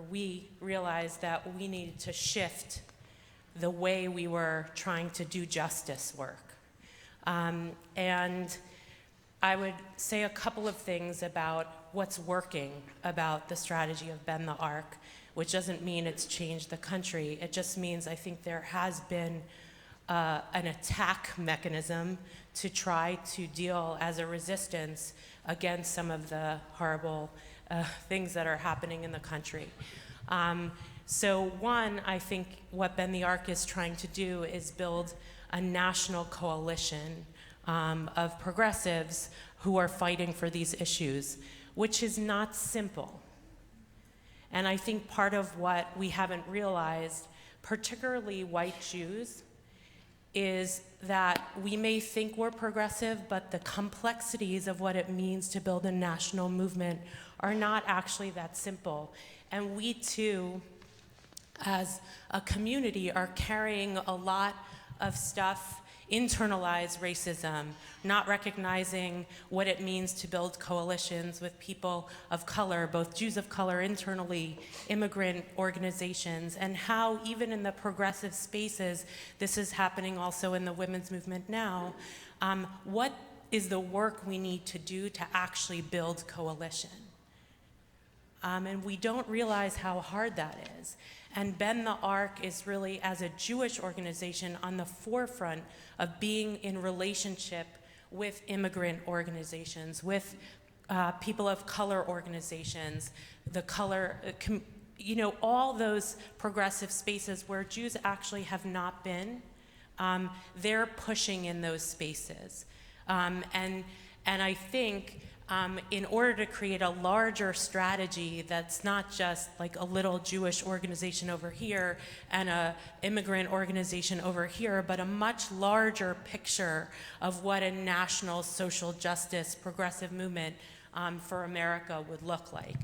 F: we realized that we needed to shift the way we were trying to do justice work. And I would say a couple of things about what's working about the strategy of Bend the Arc, which doesn't mean it's changed the country. It just means I think there has been an attack mechanism to try to deal as a resistance against some of the horrible things that are happening in the country. So one, I think what Bend the Arc is trying to do is build a national coalition of progressives who are fighting for these issues, which is not simple. And I think part of what we haven't realized, particularly white Jews, is that we may think we're progressive, but the complexities of what it means to build a national movement are not actually that simple. And we too, as a community, are carrying a lot of stuff, internalized racism, not recognizing what it means to build coalitions with people of color, both Jews of color internally, immigrant organizations, and how even in the progressive spaces, this is happening also in the women's movement now. What is the work we need to do to actually build coalition? And we don't realize how hard that is. And Bend the Arc is really, as a Jewish organization, on the forefront of being in relationship with immigrant organizations, with people of color organizations, all those progressive spaces where Jews actually have not been. They're pushing in those spaces. And I think in order to create a larger strategy that's not just like a little Jewish organization over here and a immigrant organization over here, but a much larger picture of what a national social justice progressive movement for America would look like.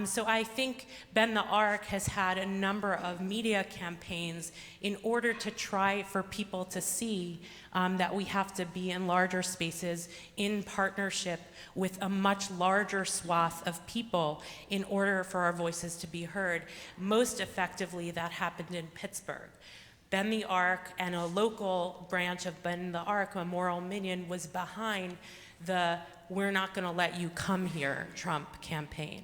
F: So I think Bend the Arc has had a number of media campaigns in order to try for people to see that we have to be in larger spaces in partnership with a much larger swath of people in order for our voices to be heard. Most effectively, that happened in Pittsburgh. Bend the Arc and a local branch of Bend the Arc, a moral minion, was behind the "we're not going to let you come here" Trump campaign,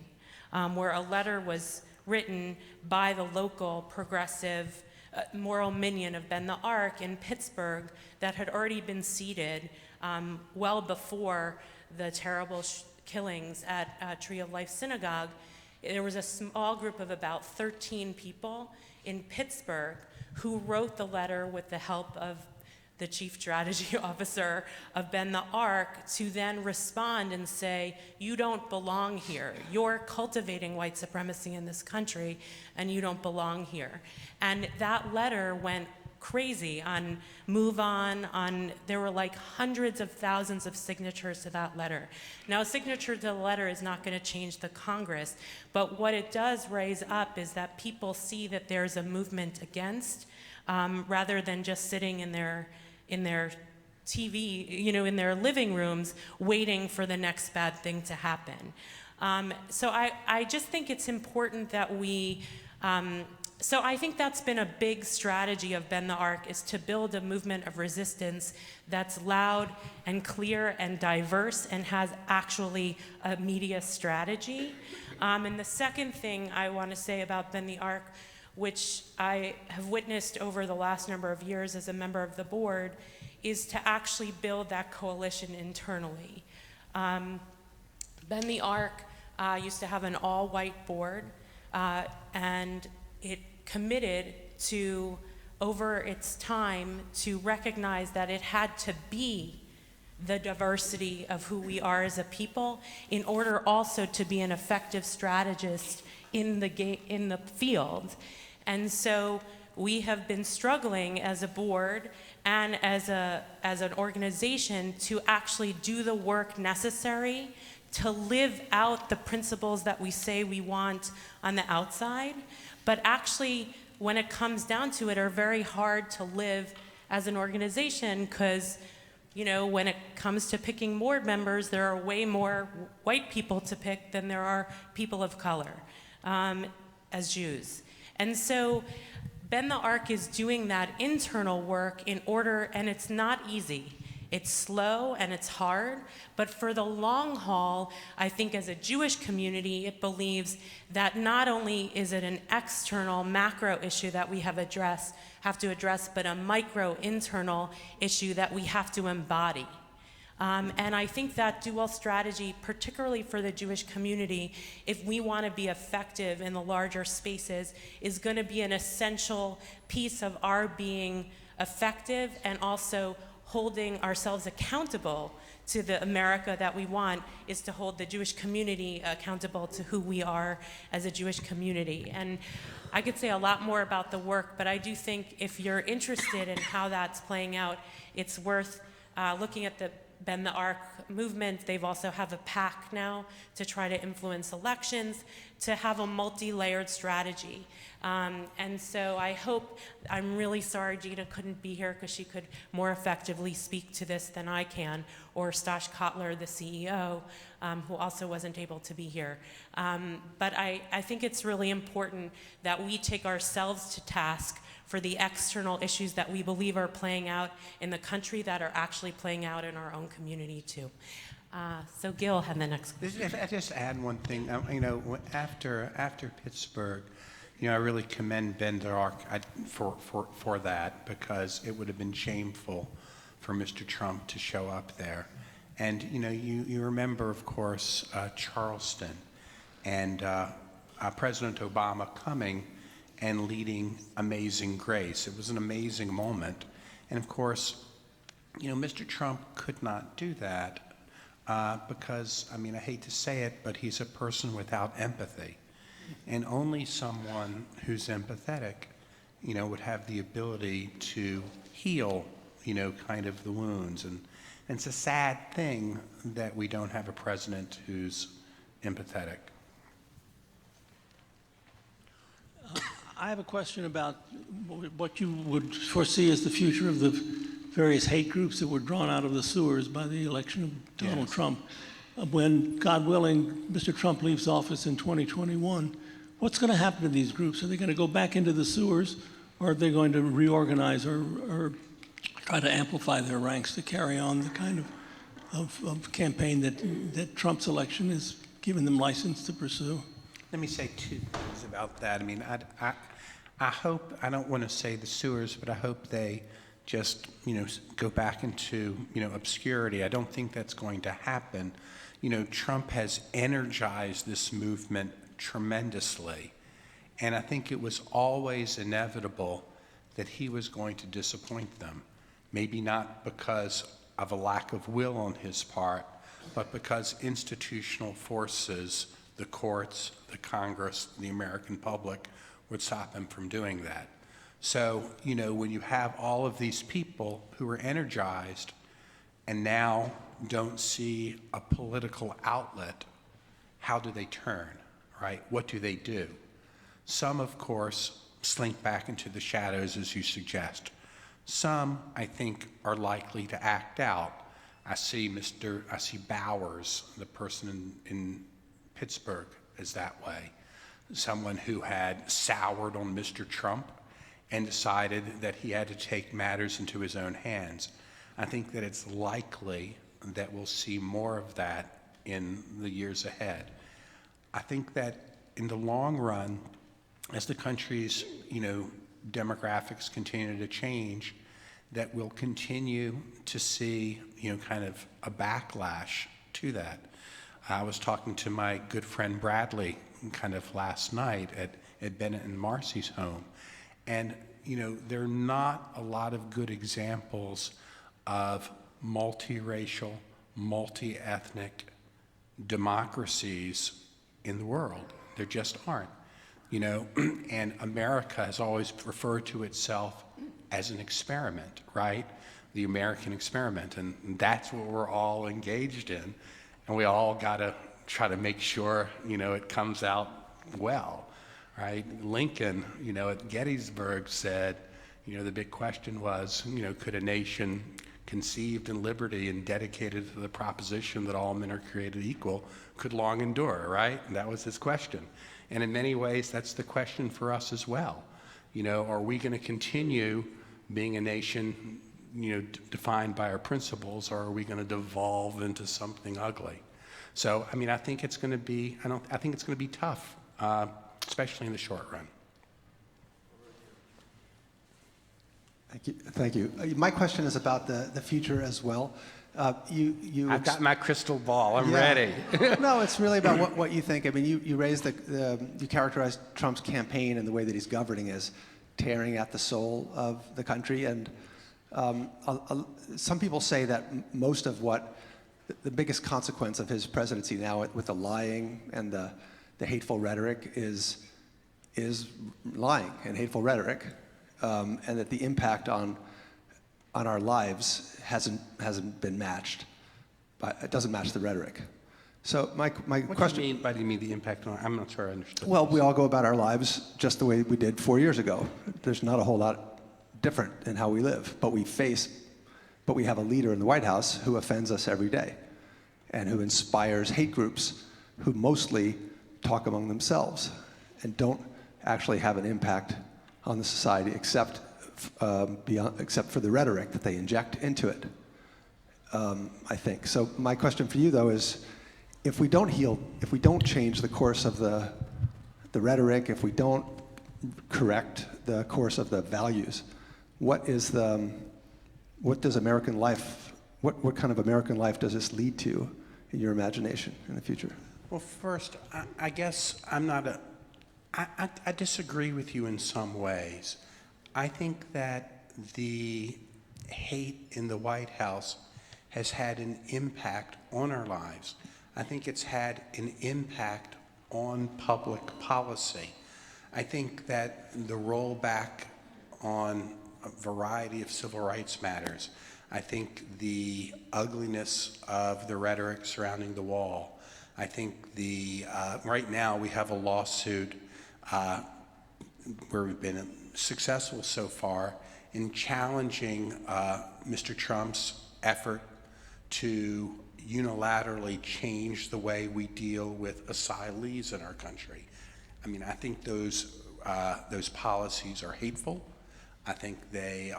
F: where a letter was written by the local progressive moral minion of Bend the Arc in Pittsburgh that had already been seated well before the terrible killings at Tree of Life Synagogue. There was a small group of about 13 people in Pittsburgh who wrote the letter with the help of the chief strategy officer of Bend the Arc to then respond and say, "You don't belong here. You're cultivating white supremacy in this country, and you don't belong here." And that letter went crazy on Move On, there were like hundreds of thousands of signatures to that letter. Now, a signature to the letter is not going to change the Congress, but what it does raise up is that people see that there's a movement against, rather than just sitting in their TV, in their living rooms, waiting for the next bad thing to happen. So I just think it's important that we, so I think that's been a big strategy of Bend the Arc, is to build a movement of resistance that's loud and clear and diverse and has actually a media strategy. And the second thing I want to say about Bend the Arc, which I have witnessed over the last number of years as a member of the board, is to actually build that coalition internally. Bend the Arc used to have an all-white board, and it committed to, over its time, to recognize that it had to be the diversity of who we are as a people in order also to be an effective strategist in the field. And so we have been struggling as a board and as an organization to actually do the work necessary to live out the principles that we say we want on the outside, but actually, when it comes down to it, are very hard to live as an organization because, when it comes to picking board members, there are way more white people to pick than there are people of color as Jews. And so Bend the Arc is doing that internal work in order, and it's not easy. It's slow and it's hard, but for the long haul, I think as a Jewish community, it believes that not only is it an external macro issue that we have to address, but a micro internal issue that we have to embody. And I think that dual strategy, particularly for the Jewish community, if we want to be effective in the larger spaces, is going to be an essential piece of our being effective and also holding ourselves accountable to the America that we want, is to hold the Jewish community accountable to who we are as a Jewish community. And I could say a lot more about the work, but I do think if you're interested in how that's playing out, it's worth looking at the Bend the Arc movement. They've also have a PAC now to try to influence elections, to have a multi-layered strategy. And so I'm really sorry Gina couldn't be here because she could more effectively speak to this than I can, or Stash Kotler, the CEO, who also wasn't able to be here. But I think it's really important that we take ourselves to task for the external issues that we believe are playing out in the country that are actually playing out in our own community too. So Gil had the next question.
D: I just add one thing. After Pittsburgh, I really commend Bend the Arc for that, because it would have been shameful for Mr. Trump to show up there. And you remember, of course, Charleston and President Obama coming and leading Amazing Grace. It was an amazing moment. And of course, Mr. Trump could not do that because, I hate to say it, but he's a person without empathy. And only someone who's empathetic, would have the ability to heal, kind of the wounds. And it's a sad thing that we don't have a president who's empathetic.
G: I have a question about what you would foresee as the future of the various hate groups that were drawn out of the sewers by the election of Donald Trump. When, God willing, Mr. Trump leaves office in 2021, what's going to happen to these groups? Are they going to go back into the sewers, or are they going to reorganize or try to amplify their ranks to carry on the kind of campaign that Trump's election has given them license to pursue?
D: Let me say two things about that. I mean, I hope, I don't want to say the sewers, but I hope they just, go back into, obscurity. I don't think that's going to happen. Trump has energized this movement tremendously. And I think it was always inevitable that he was going to disappoint them. Maybe not because of a lack of will on his part, but because institutional forces, the courts, the Congress, the American public would stop him from doing that. So, when you have all of these people who are energized and now don't see a political outlet, how do they turn, right? What do they do? Some, of course, slink back into the shadows, as you suggest. Some, I think, are likely to act out. I see Bowers, the person in Pittsburgh, is that way. Someone who had soured on Mr. Trump and decided that he had to take matters into his own hands. I think that it's likely that we'll see more of that in the years ahead. I think that in the long run, as the country's, demographics continue to change, that we'll continue to see, kind of a backlash to that. I was talking to my good friend Bradley kind of last night at Bennett and Marcy's home. And, there are not a lot of good examples of multiracial, multi-ethnic democracies in the world. There just aren't, and America has always referred to itself as an experiment, right? The American experiment, and that's what we're all engaged in. And we all got to try to make sure, it comes out well, right? Lincoln, at Gettysburg said, the big question was, could a nation conceived in liberty and dedicated to the proposition that all men are created equal could long endure, right? And that was his question. And in many ways, that's the question for us as well. Are we going to continue being a nation, defined by our principles, or are we going to devolve into something ugly? So, I think it's going to be, I think it's going to be tough, especially in the short run.
H: Thank you. My question is about the future as well.
D: I've got my crystal ball. I'm ready.
H: No, it's really about what you think. You raised you characterized Trump's campaign and the way that he's governing as tearing at the soul of the country. And some people say that most of the biggest consequence of his presidency now with the lying and the hateful rhetoric is lying and hateful rhetoric, and that the impact on our lives hasn't been matched. It doesn't match the rhetoric. So my question.
D: What do you mean the impact on? I'm not sure I understood.
H: Well, we all go about our lives just the way we did 4 years ago. There's not a whole lot different in how we live, but we have a leader in the White House who offends us every day and who inspires hate groups who mostly talk among themselves and don't actually have an impact on the society except for the rhetoric that they inject into it, I think. So my question for you, though, is if we don't change the course of the rhetoric, if we don't correct the course of the values, what does American life, what kind of American life does this lead to in your imagination in the future?
D: Well, first, I guess I disagree with you in some ways. I think that the hate in the White House has had an impact on our lives. I think it's had an impact on public policy. I think that the rollback on a variety of civil rights matters. I think the ugliness of the rhetoric surrounding the wall. I think right now we have a lawsuit where we've been successful so far in challenging Mr. Trump's effort to unilaterally change the way we deal with asylees in our country. I mean, I think those policies are hateful. I think they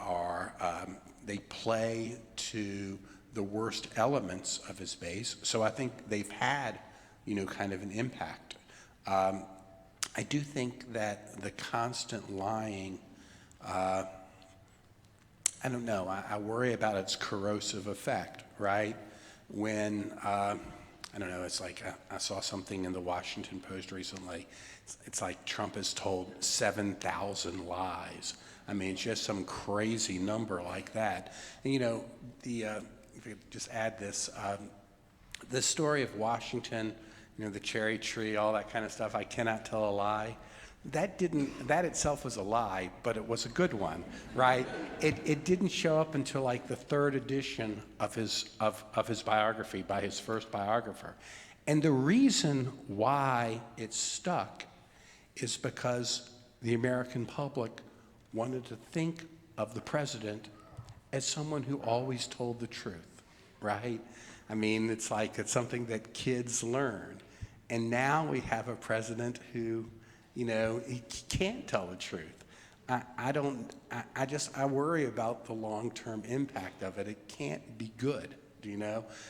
D: play to the worst elements of his base. So I think they've had, kind of an impact. I do think that the constant lying, I don't know, I worry about its corrosive effect, right? When, I don't know, it's like I saw something in the Washington Post recently. It's like Trump has told 7,000 lies. I mean, it's just some crazy number like that. And, if I could just add this, the story of Washington, the cherry tree, all that kind of stuff, I cannot tell a lie. That itself was a lie, but it was a good one, right? It didn't show up until like the third edition of his biography by his first biographer. And the reason why it stuck is because the American public wanted to think of the president as someone who always told the truth, right? I mean, it's something that kids learn. And now we have a president who, he can't tell the truth. I worry about the long-term impact of it. It can't be good,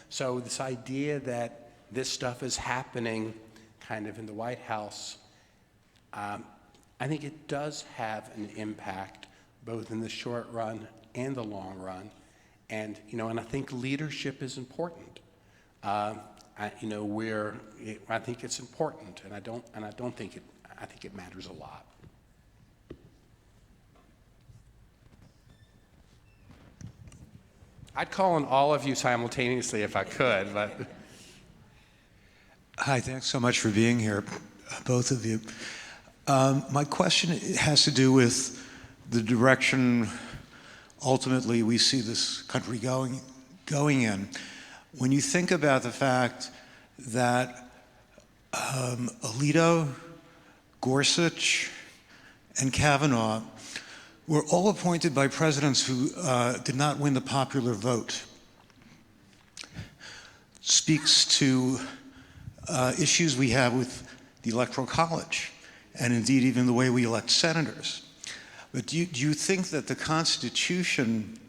D: So this idea that this stuff is happening kind of in the White House, I think it does have an impact both in the short run and the long run. And, and I think leadership is important. I think it's important, and I think it matters a lot. I'd call on all of you simultaneously if I could, but.
I: Hi, thanks so much for being here, both of you. My question has to do with the direction ultimately we see this country going in. When you think about the fact that Alito, Gorsuch, and Kavanaugh were all appointed by presidents who did not win the popular vote, speaks to issues we have with the Electoral College, and indeed even the way we elect senators. But do you think that the Constitution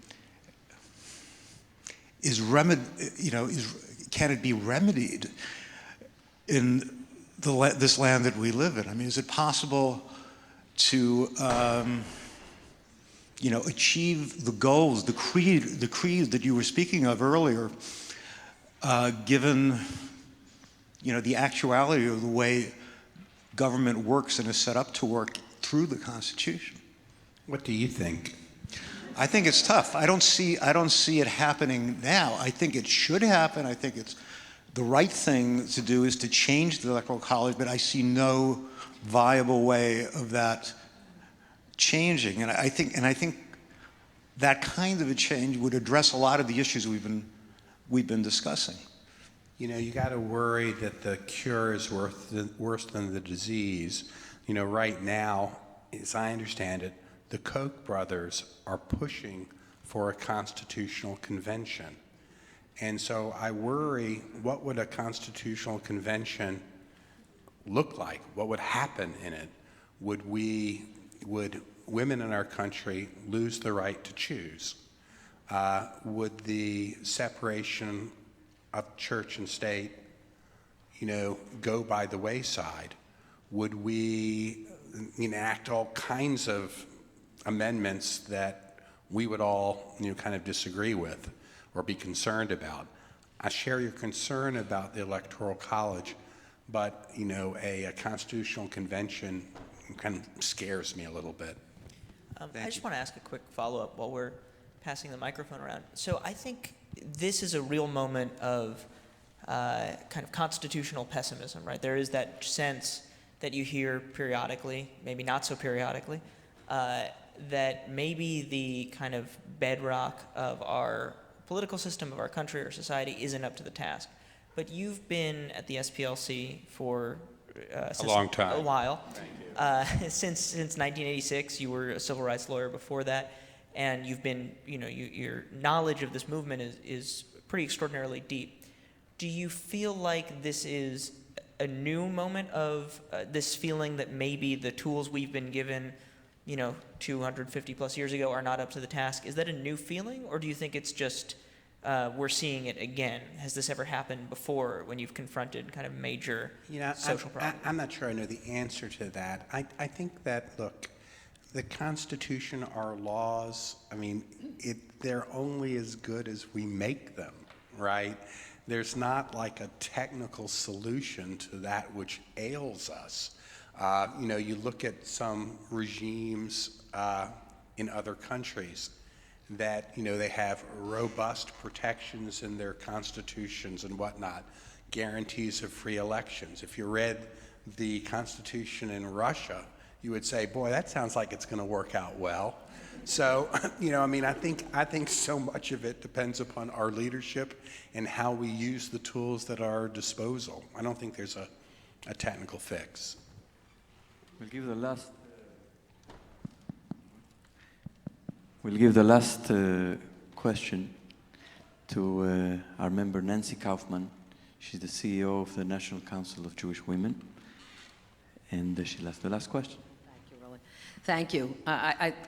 I: can it be remedied in this land that we live in? I mean, is it possible to achieve the goals, the creed that you were speaking of earlier, given the actuality of the way government works and is set up to work through the Constitution?
D: What do you think?
I: I think it's tough. I don't see it happening now. I think it should happen. I think it's the right thing to do is to change the Electoral College, but I see no viable way of that changing. And I think that kind of a change would address a lot of the issues we've been discussing.
D: You got to worry that the cure is worse than the disease. Right now, as I understand it, the Koch brothers are pushing for a constitutional convention. And so I worry, what would a constitutional convention look like? What would happen in it? Would women in our country lose the right to choose? Would the separation of church and state, go by the wayside? Would we enact all kinds of amendments that we would all, kind of disagree with or be concerned about? I share your concern about the Electoral College, but, a constitutional convention kind of scares me a little bit.
B: I just want to ask a quick follow-up while we're passing the microphone around. So I think this is a real moment of kind of constitutional pessimism, right? There is that sense that you hear periodically, maybe not so periodically, that maybe the kind of bedrock of our political system, of our country or society, isn't up to the task. But you've been at the SPLC for
D: a long time.
B: A while.
D: Thank you.
B: Since 1986, you were a civil rights lawyer before that, and you've been, your knowledge of this movement is pretty extraordinarily deep. Do you feel like this is a new moment of this feeling that maybe the tools we've been given, 250 plus years ago are not up to the task? Is that a new feeling, or do you think it's just we're seeing it again? Has this ever happened before when you've confronted kind of major social problems?
C: I'm not sure I know the answer to that. I think that, look, the Constitution, our laws, they're only as good as we make them, right? There's not like a technical solution to that which ails us. You look at some regimes in other countries that, they have robust protections in their constitutions and whatnot, guarantees of free elections. If you read the Constitution in Russia, you would say, boy, that sounds like it's going to work out well. So, I think so much of it depends upon our leadership and how we use the tools that are at our disposal. I don't think there's a technical fix.
A: We'll give the last question to our member Nancy Kaufman. She's the CEO of the National Council of Jewish Women, and she'll ask the last question.
J: Thank you, Rolly. Thank you.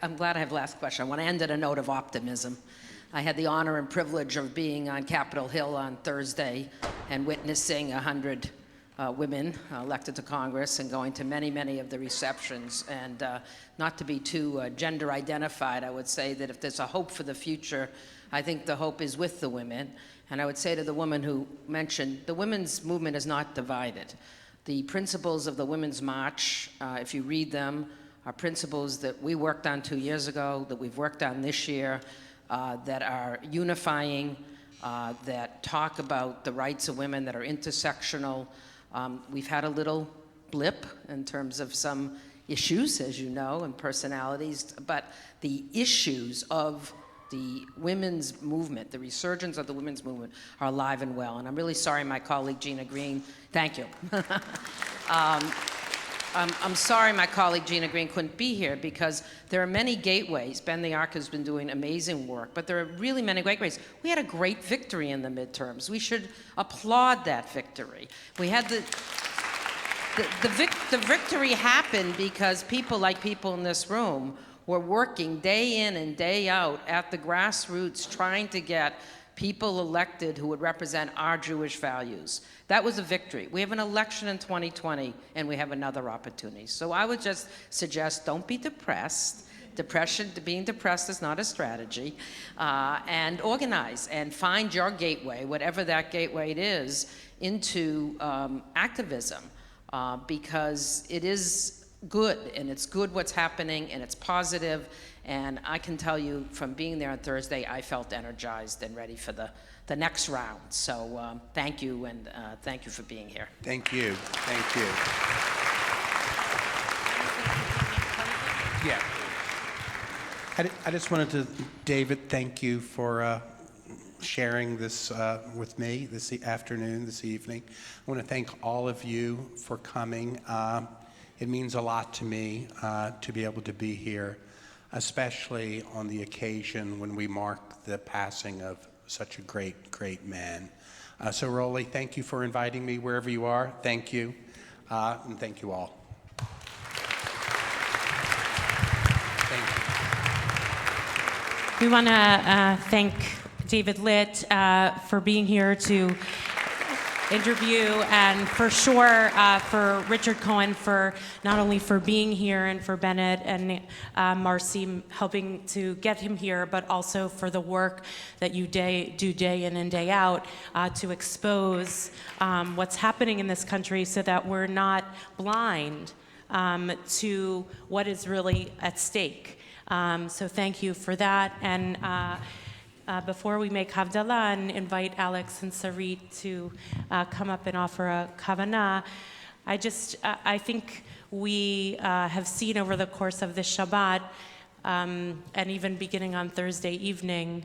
J: I'm glad I have last question. I want to end at a note of optimism. I had the honor and privilege of being on Capitol Hill on Thursday and witnessing 100 women elected to Congress and going to many, many of the receptions. And not to be too gender identified, I would say that if there's a hope for the future, I think the hope is with the women. And I would say to the woman who mentioned, the women's movement is not divided. The principles of the Women's March, if you read them, are principles that we worked on 2 years ago, that we've worked on this year, that are unifying, that talk about the rights of women, that are intersectional. We've had a little blip in terms of some issues, as you know, and personalities, but the issues of the women's movement, the resurgence of the women's movement, are alive and well. And I'm really sorry my colleague Gina Green, thank you. I'm sorry my colleague Gina Green couldn't be here because there are many gateways. Ben the Ark has been doing amazing work, but there are really many gateways. We had a great victory in the midterms. We should applaud that victory. We had the victory happened because people like people in this room were working day in and day out at the grassroots trying to get people elected who would represent our Jewish values. That was a victory. We have an election in 2020, and we have another opportunity. So I would just suggest don't be depressed. Being depressed is not a strategy. And organize and find your gateway, whatever that gateway it is, into activism, because it is good, and it's good what's happening, and it's positive. And I can tell you from being there on Thursday, I felt energized and ready for the next round. So thank you, and thank you for being here.
C: Thank you. Thank you. Yeah. I just wanted to, David, thank you for sharing this with me this afternoon, this evening. I want to thank all of you for coming. It means a lot to me to be able to be here, especially on the occasion when we mark the passing of such a great, great man. So, Rolly, thank you for inviting me wherever you are. Thank you, and thank you all. Thank you.
F: We want to thank David Litt for being here to interview, and for sure for Richard Cohen for not only for being here, and for Bennett and Marcy helping to get him here, but also for the work that you do day in and day out to expose what's happening in this country so that we're not blind to what is really at stake. So thank you for that. And before we make havdalah and invite Alex and Sarit to come up and offer a kavanah, I think we have seen over the course of this Shabbat, and even beginning on Thursday evening,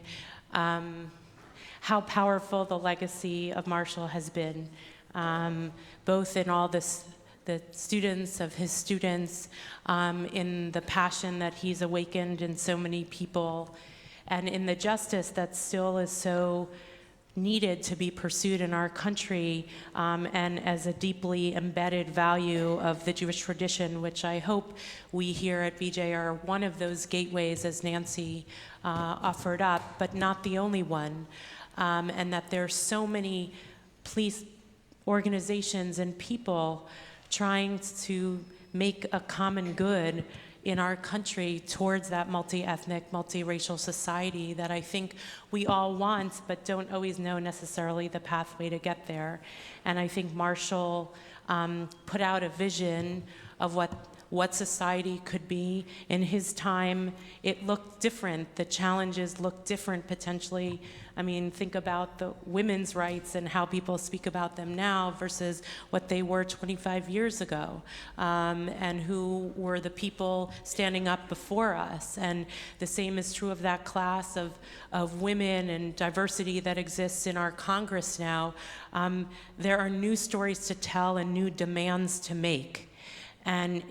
F: how powerful the legacy of Marshall has been, both in all this students of his students, in the passion that he's awakened in so many people, and in the justice that still is so needed to be pursued in our country, and as a deeply embedded value of the Jewish tradition, which I hope we here at BJ are one of those gateways, as Nancy offered up, but not the only one, and that there's so many police organizations and people trying to make a common good in our country towards that multi-ethnic, multiracial society that I think we all want, but don't always know necessarily the pathway to get there. And I think Marshall put out a vision of what society could be. In his time, it looked different. The challenges looked different potentially. I mean, think about the women's rights and how people speak about them now versus what they were 25 years ago, and who were the people standing up before us. And the same is true of that class of women and diversity that exists in our Congress now. There are new stories to tell and new demands to make. And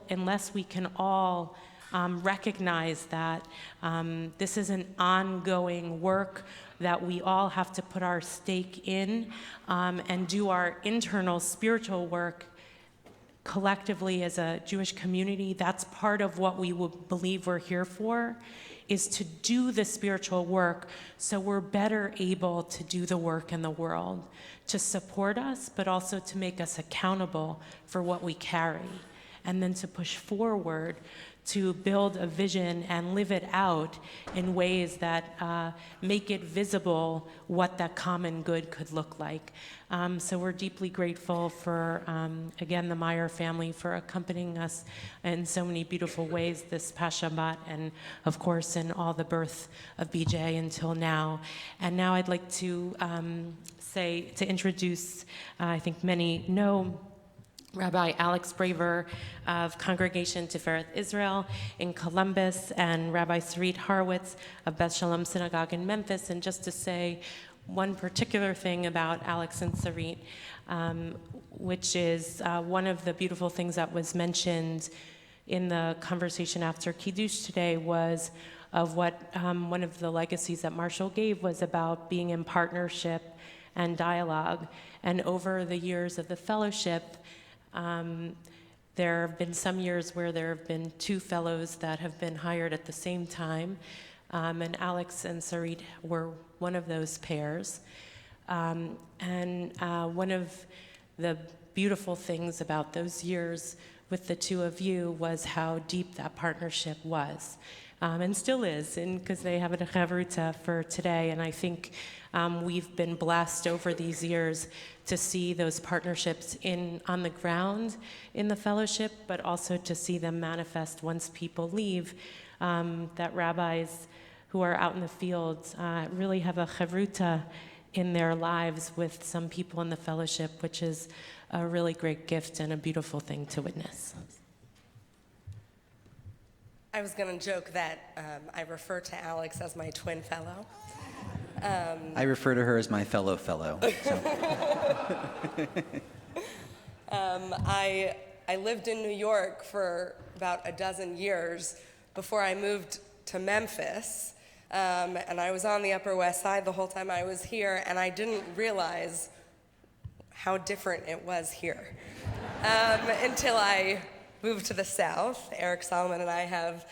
F: unless we can all recognize that this is an ongoing work that we all have to put our stake in, and do our internal spiritual work collectively as a Jewish community. That's part of what we would believe we're here for, is to do the spiritual work so we're better able to do the work in the world, to support us, but also to make us accountable for what we carry, and then to push forward to build a vision and live it out in ways that make it visible what that common good could look like. So we're deeply grateful for, again, the Meyer family for accompanying us in so many beautiful ways this past Shabbat, and of course in all the birth of BJ until now. And now I'd like to introduce, I think many know, Rabbi Alex Braver of Congregation Tiferet Israel in Columbus, and Rabbi Sarit Horowitz of Beth Shalom Synagogue in Memphis. And just to say one particular thing about Alex and Sarit, which is one of the beautiful things that was mentioned in the conversation after Kiddush today, was of what one of the legacies that Marshall gave was about being in partnership and dialogue. And over the years of the fellowship, there have been some years where there have been two fellows that have been hired at the same time, and Alex and Sarit were one of those pairs. And one of the beautiful things about those years with the two of you was how deep that partnership was, and still is, because they have a chavruta for today. And I think we've been blessed over these years to see those partnerships on the ground in the fellowship, but also to see them manifest once people leave, that rabbis who are out in the field really have a chavruta in their lives with some people in the fellowship, which is a really great gift and a beautiful thing to witness.
K: I was going to joke that I refer to Alex as my twin fellow.
L: I refer to her as my fellow. So.
K: I lived in New York for about a dozen years before I moved to Memphis, and I was on the Upper West Side the whole time I was here, and I didn't realize how different it was here until I moved to the South. Eric Solomon and I have,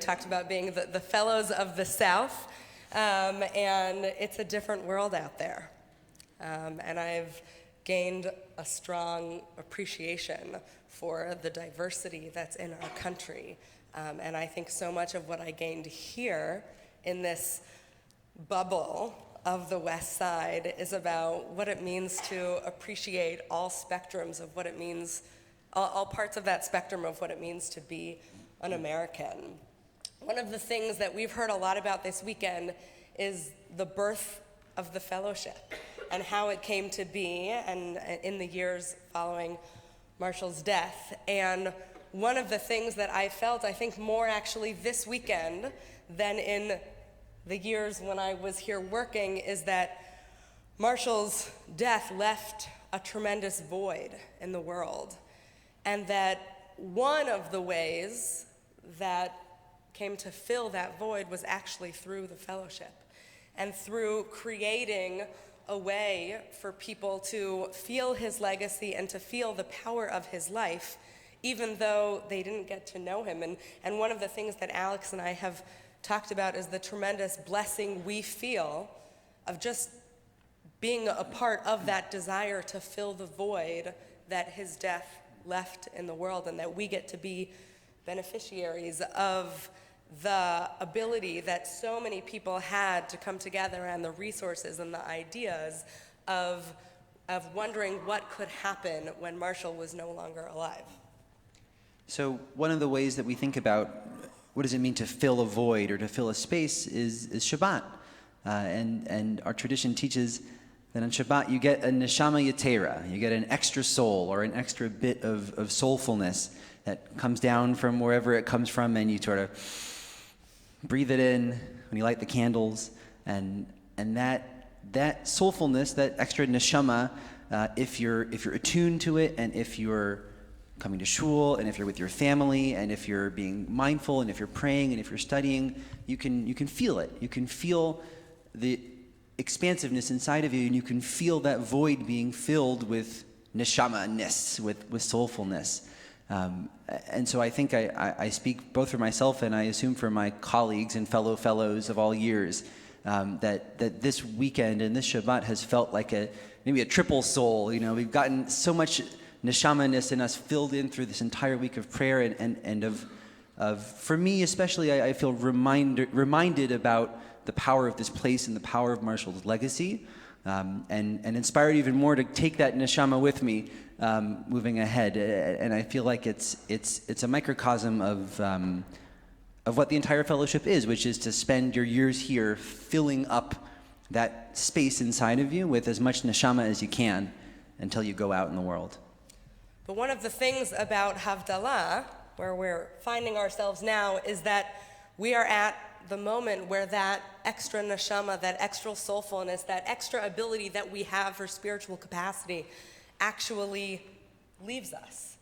K: talked about being the fellows of the South. And it's a different world out there. And I've gained a strong appreciation for the diversity that's in our country. And I think so much of what I gained here in this bubble of the West Side is about what it means to appreciate all spectrums of what it means, all parts of that spectrum of what it means to be an American. One of the things that we've heard a lot about this weekend is the birth of the fellowship and how it came to be, and in the years following Marshall's death. And one of the things that I felt, I think more actually this weekend than in the years when I was here working, is that Marshall's death left a tremendous void in the world. And that one of the ways that came to fill that void was actually through the fellowship and through creating a way for people to feel his legacy and to feel the power of his life, even though they didn't get to know him. And one of the things that Alex and I have talked about is the tremendous blessing we feel of just being a part of that desire to fill the void that his death left in the world, and that we get to be beneficiaries of the ability that so many people had to come together, and the resources and the ideas of wondering what could happen when Marshall was no longer alive.
L: So one of the ways that we think about what does it mean to fill a void or to fill a space is Shabbat. And our tradition teaches that on Shabbat you get a neshama yetera, you get an extra soul or an extra bit of soulfulness that comes down from wherever it comes from, and you sort of breathe it in when you light the candles, and that soulfulness, that extra neshama, if you're attuned to it, and if you're coming to shul, and if you're with your family, and if you're being mindful, and if you're praying, and if you're studying, you can feel it. You can feel the expansiveness inside of you, and you can feel that void being filled with neshama-ness, with soulfulness. And so I think I speak both for myself and I assume for my colleagues and fellow fellows of all years, that this weekend and this Shabbat has felt like maybe a triple soul. You know, we've gotten so much neshama-ness in us filled in through this entire week of prayer, and of for me especially, I feel reminded about the power of this place and the power of Marshall's legacy, and inspired even more to take that neshama with me moving ahead. And I feel like it's a microcosm of what the entire fellowship is, which is to spend your years here filling up that space inside of you with as much neshama as you can until you go out in the world.
K: But one of the things about havdalah, where we're finding ourselves now, is that we are at the moment where that extra neshama, that extra soulfulness, that extra ability that we have for spiritual capacity actually leaves us.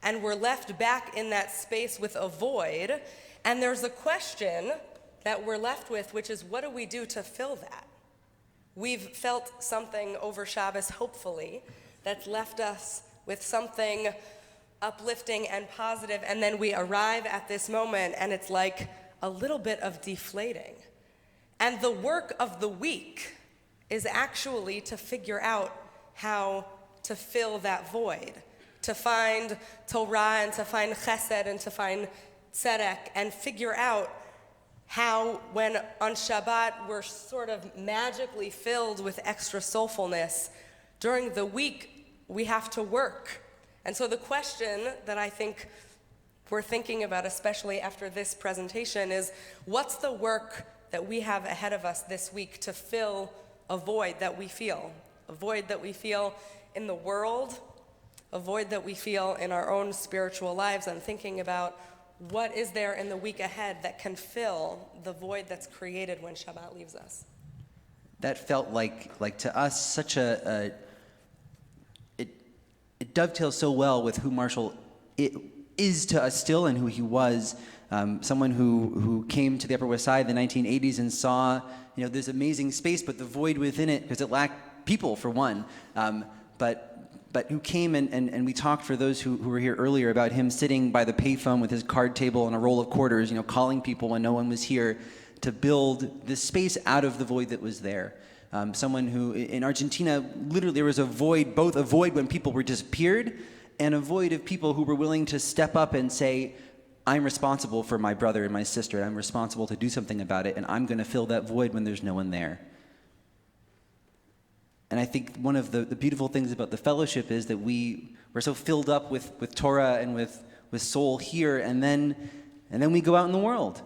K: And we're left back in that space with a void, and there's a question that we're left with, which is, what do we do to fill that? We've felt something over Shabbos, hopefully, that's left us with something uplifting and positive, and then we arrive at this moment, and it's like a little bit of deflating. And the work of the week is actually to figure out how to fill that void, to find Torah and to find Chesed and to find Tzedek, and figure out how, when on Shabbat we're sort of magically filled with extra soulfulness, during the week we have to work. And so the question that I think we're thinking about, especially after this presentation, is what's the work that we have ahead of us this week to fill a void that we feel? A void that we feel in the world, a void that we feel in our own spiritual lives, and thinking about what is there in the week ahead that can fill the void that's created when Shabbat leaves us.
L: That felt like to us such it dovetails so well with who Marshall is to us still, and who he was. Someone who came to the Upper West Side in the 1980s and saw, this amazing space, but the void within it, because it lacked people, for one. But who came and we talked, for those who were here earlier, about him sitting by the payphone with his card table and a roll of quarters, calling people when no one was here, to build this space out of the void that was there. Someone who, in Argentina, literally there was a void, both a void when people were disappeared, and a void of people who were willing to step up and say, I'm responsible for my brother and my sister, I'm responsible to do something about it, and I'm going to fill that void when there's no one there. And I think one of the beautiful things about the fellowship is that we're so filled up with Torah and with soul here, and then we go out in the world,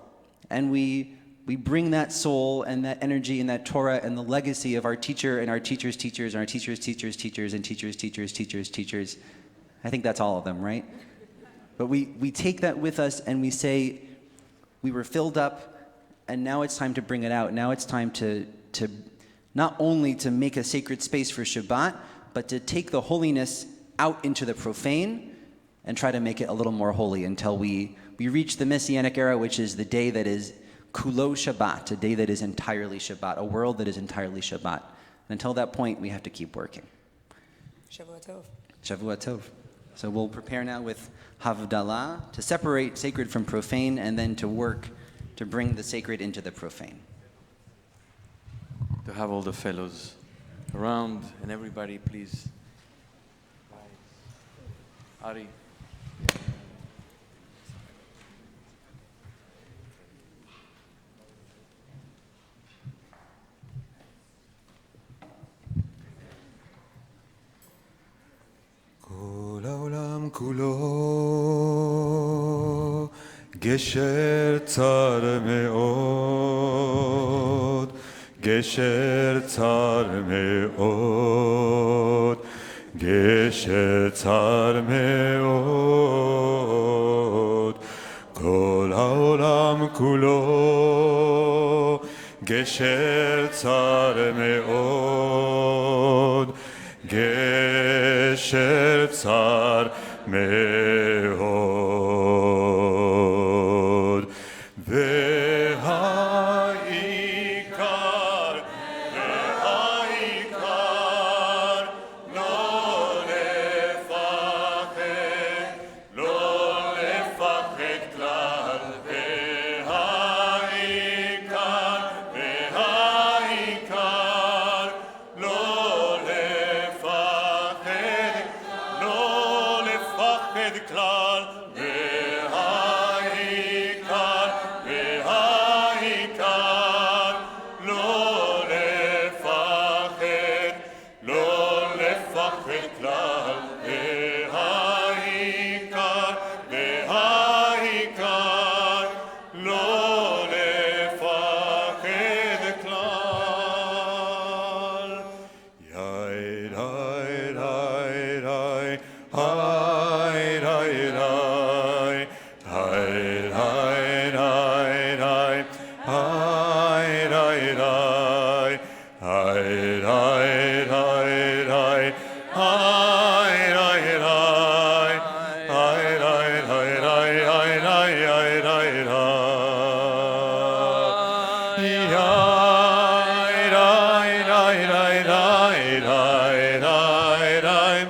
L: and we bring that soul and that energy and that Torah and the legacy of our teacher and our teacher's teachers and our teacher's teacher's teachers and teacher's teacher's teacher's teachers. I think that's all of them, right? But we take that with us and we say, we were filled up, and now it's time to bring it out. Now it's time to not only to make a sacred space for Shabbat, but to take the holiness out into the profane and try to make it a little more holy until we reach the Messianic era, which is the day that is Kulo Shabbat, a day that is entirely Shabbat, a world that is entirely Shabbat. And until that point, we have to keep working.
K: Shavua Tov.
L: Shavua Tov. So we'll prepare now with havdalah to separate sacred from profane, and then to work to bring the sacred into the profane.
A: To have all the fellows around, and everybody, please. Ari.
M: כל העולם כולו גשר צר מאוד, גשר צר מאוד, גשר צר מאוד. כל העולם כולו גשר צר מאוד, גשר צר מאוד. והעיקר, והעיקר, לא לפחד, לא לפחד כלל. והעיקר, והעיקר, לא לפחד, לא לפחד כלל. והעיקר, והעיקר, לא לפחד, לא לפחד כלל. והעיקר, והעיקר, לא לפחד כלל. יאי רי רי רי, היי רי רי, היי רי רי רי, היי רי רי, היי רי רי רי, היי רי רי, היי רי רי רי, היי רי רי רי רי. יאי רי רי רי רי רי רי רי.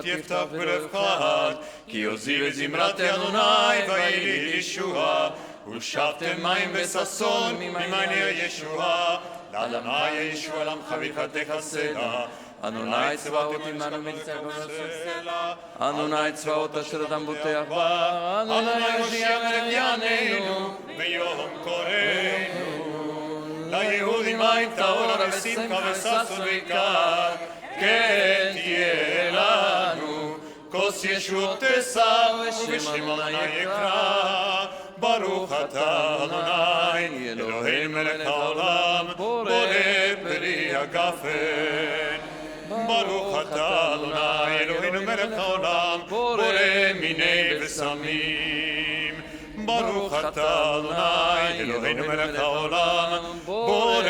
M: יפתח ברבחת, כי יוזיל זמרת אדוני ויהי לי ישועה. ושבתם מים וששון ממעייני הישועה. לאדוני הישועה לעמך ברכתך סלע. אדוני צבאות עמנו בניצחון סלע. אדוני צבאות אשר אדם בוטח בה. אדוני הושיע מלך יעננו ביום קורנו. ליהודים מים טהור ושמחה וששון ויקר. כן תהיה לנו כוס ישועות תשא ובשם אדוני יקרא. ברוך אתה אדוני אלוהינו מלך העולם בורא פרי הגפן. ברוך אתה אדוני אלוהינו מלך העולם בורא מיני ושמים. ברוך אתה אדוני אלוהינו מלך העולם בורא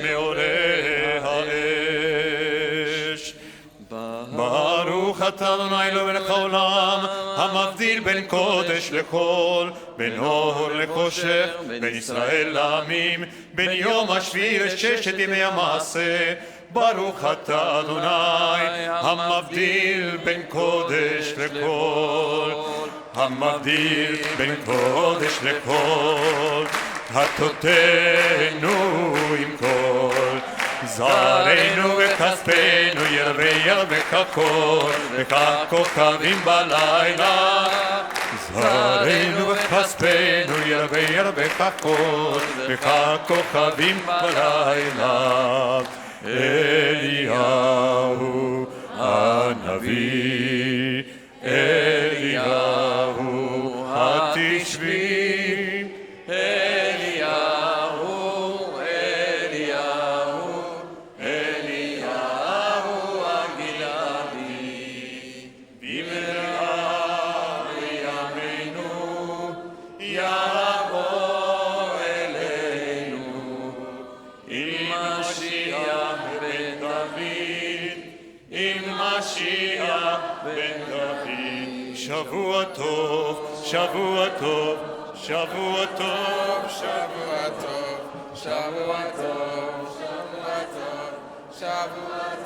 M: מאורי האש. ברוך אתה אדוני אלוהינו מלך העולם המבדיל בין קודש לחול, בין אור לחושך, בין ישראל לעמים, בין יום השביעי לששת ימי המעשה. ברוך אתה אדוני המבדיל בין קודש לחול, המבדיל בין קודש לחול. התותנו עם כל זרענו וכספנו ירבה ירבה כקור וככוכבים בלילה. זרענו וכספנו ירבה ירבה כקור וככוכבים בלילה. אליהו הנביא, אליהו התשבי, אליהו, אליהו, אליהו הגילוי. יבוא אלינו, עם משיח בן דוד, עם משיח בן דוד. שבוע טוב, שבוע טוב, שבוע טוב, שבוע טוב, שבוע טוב, שבוע טוב, שבוע טוב.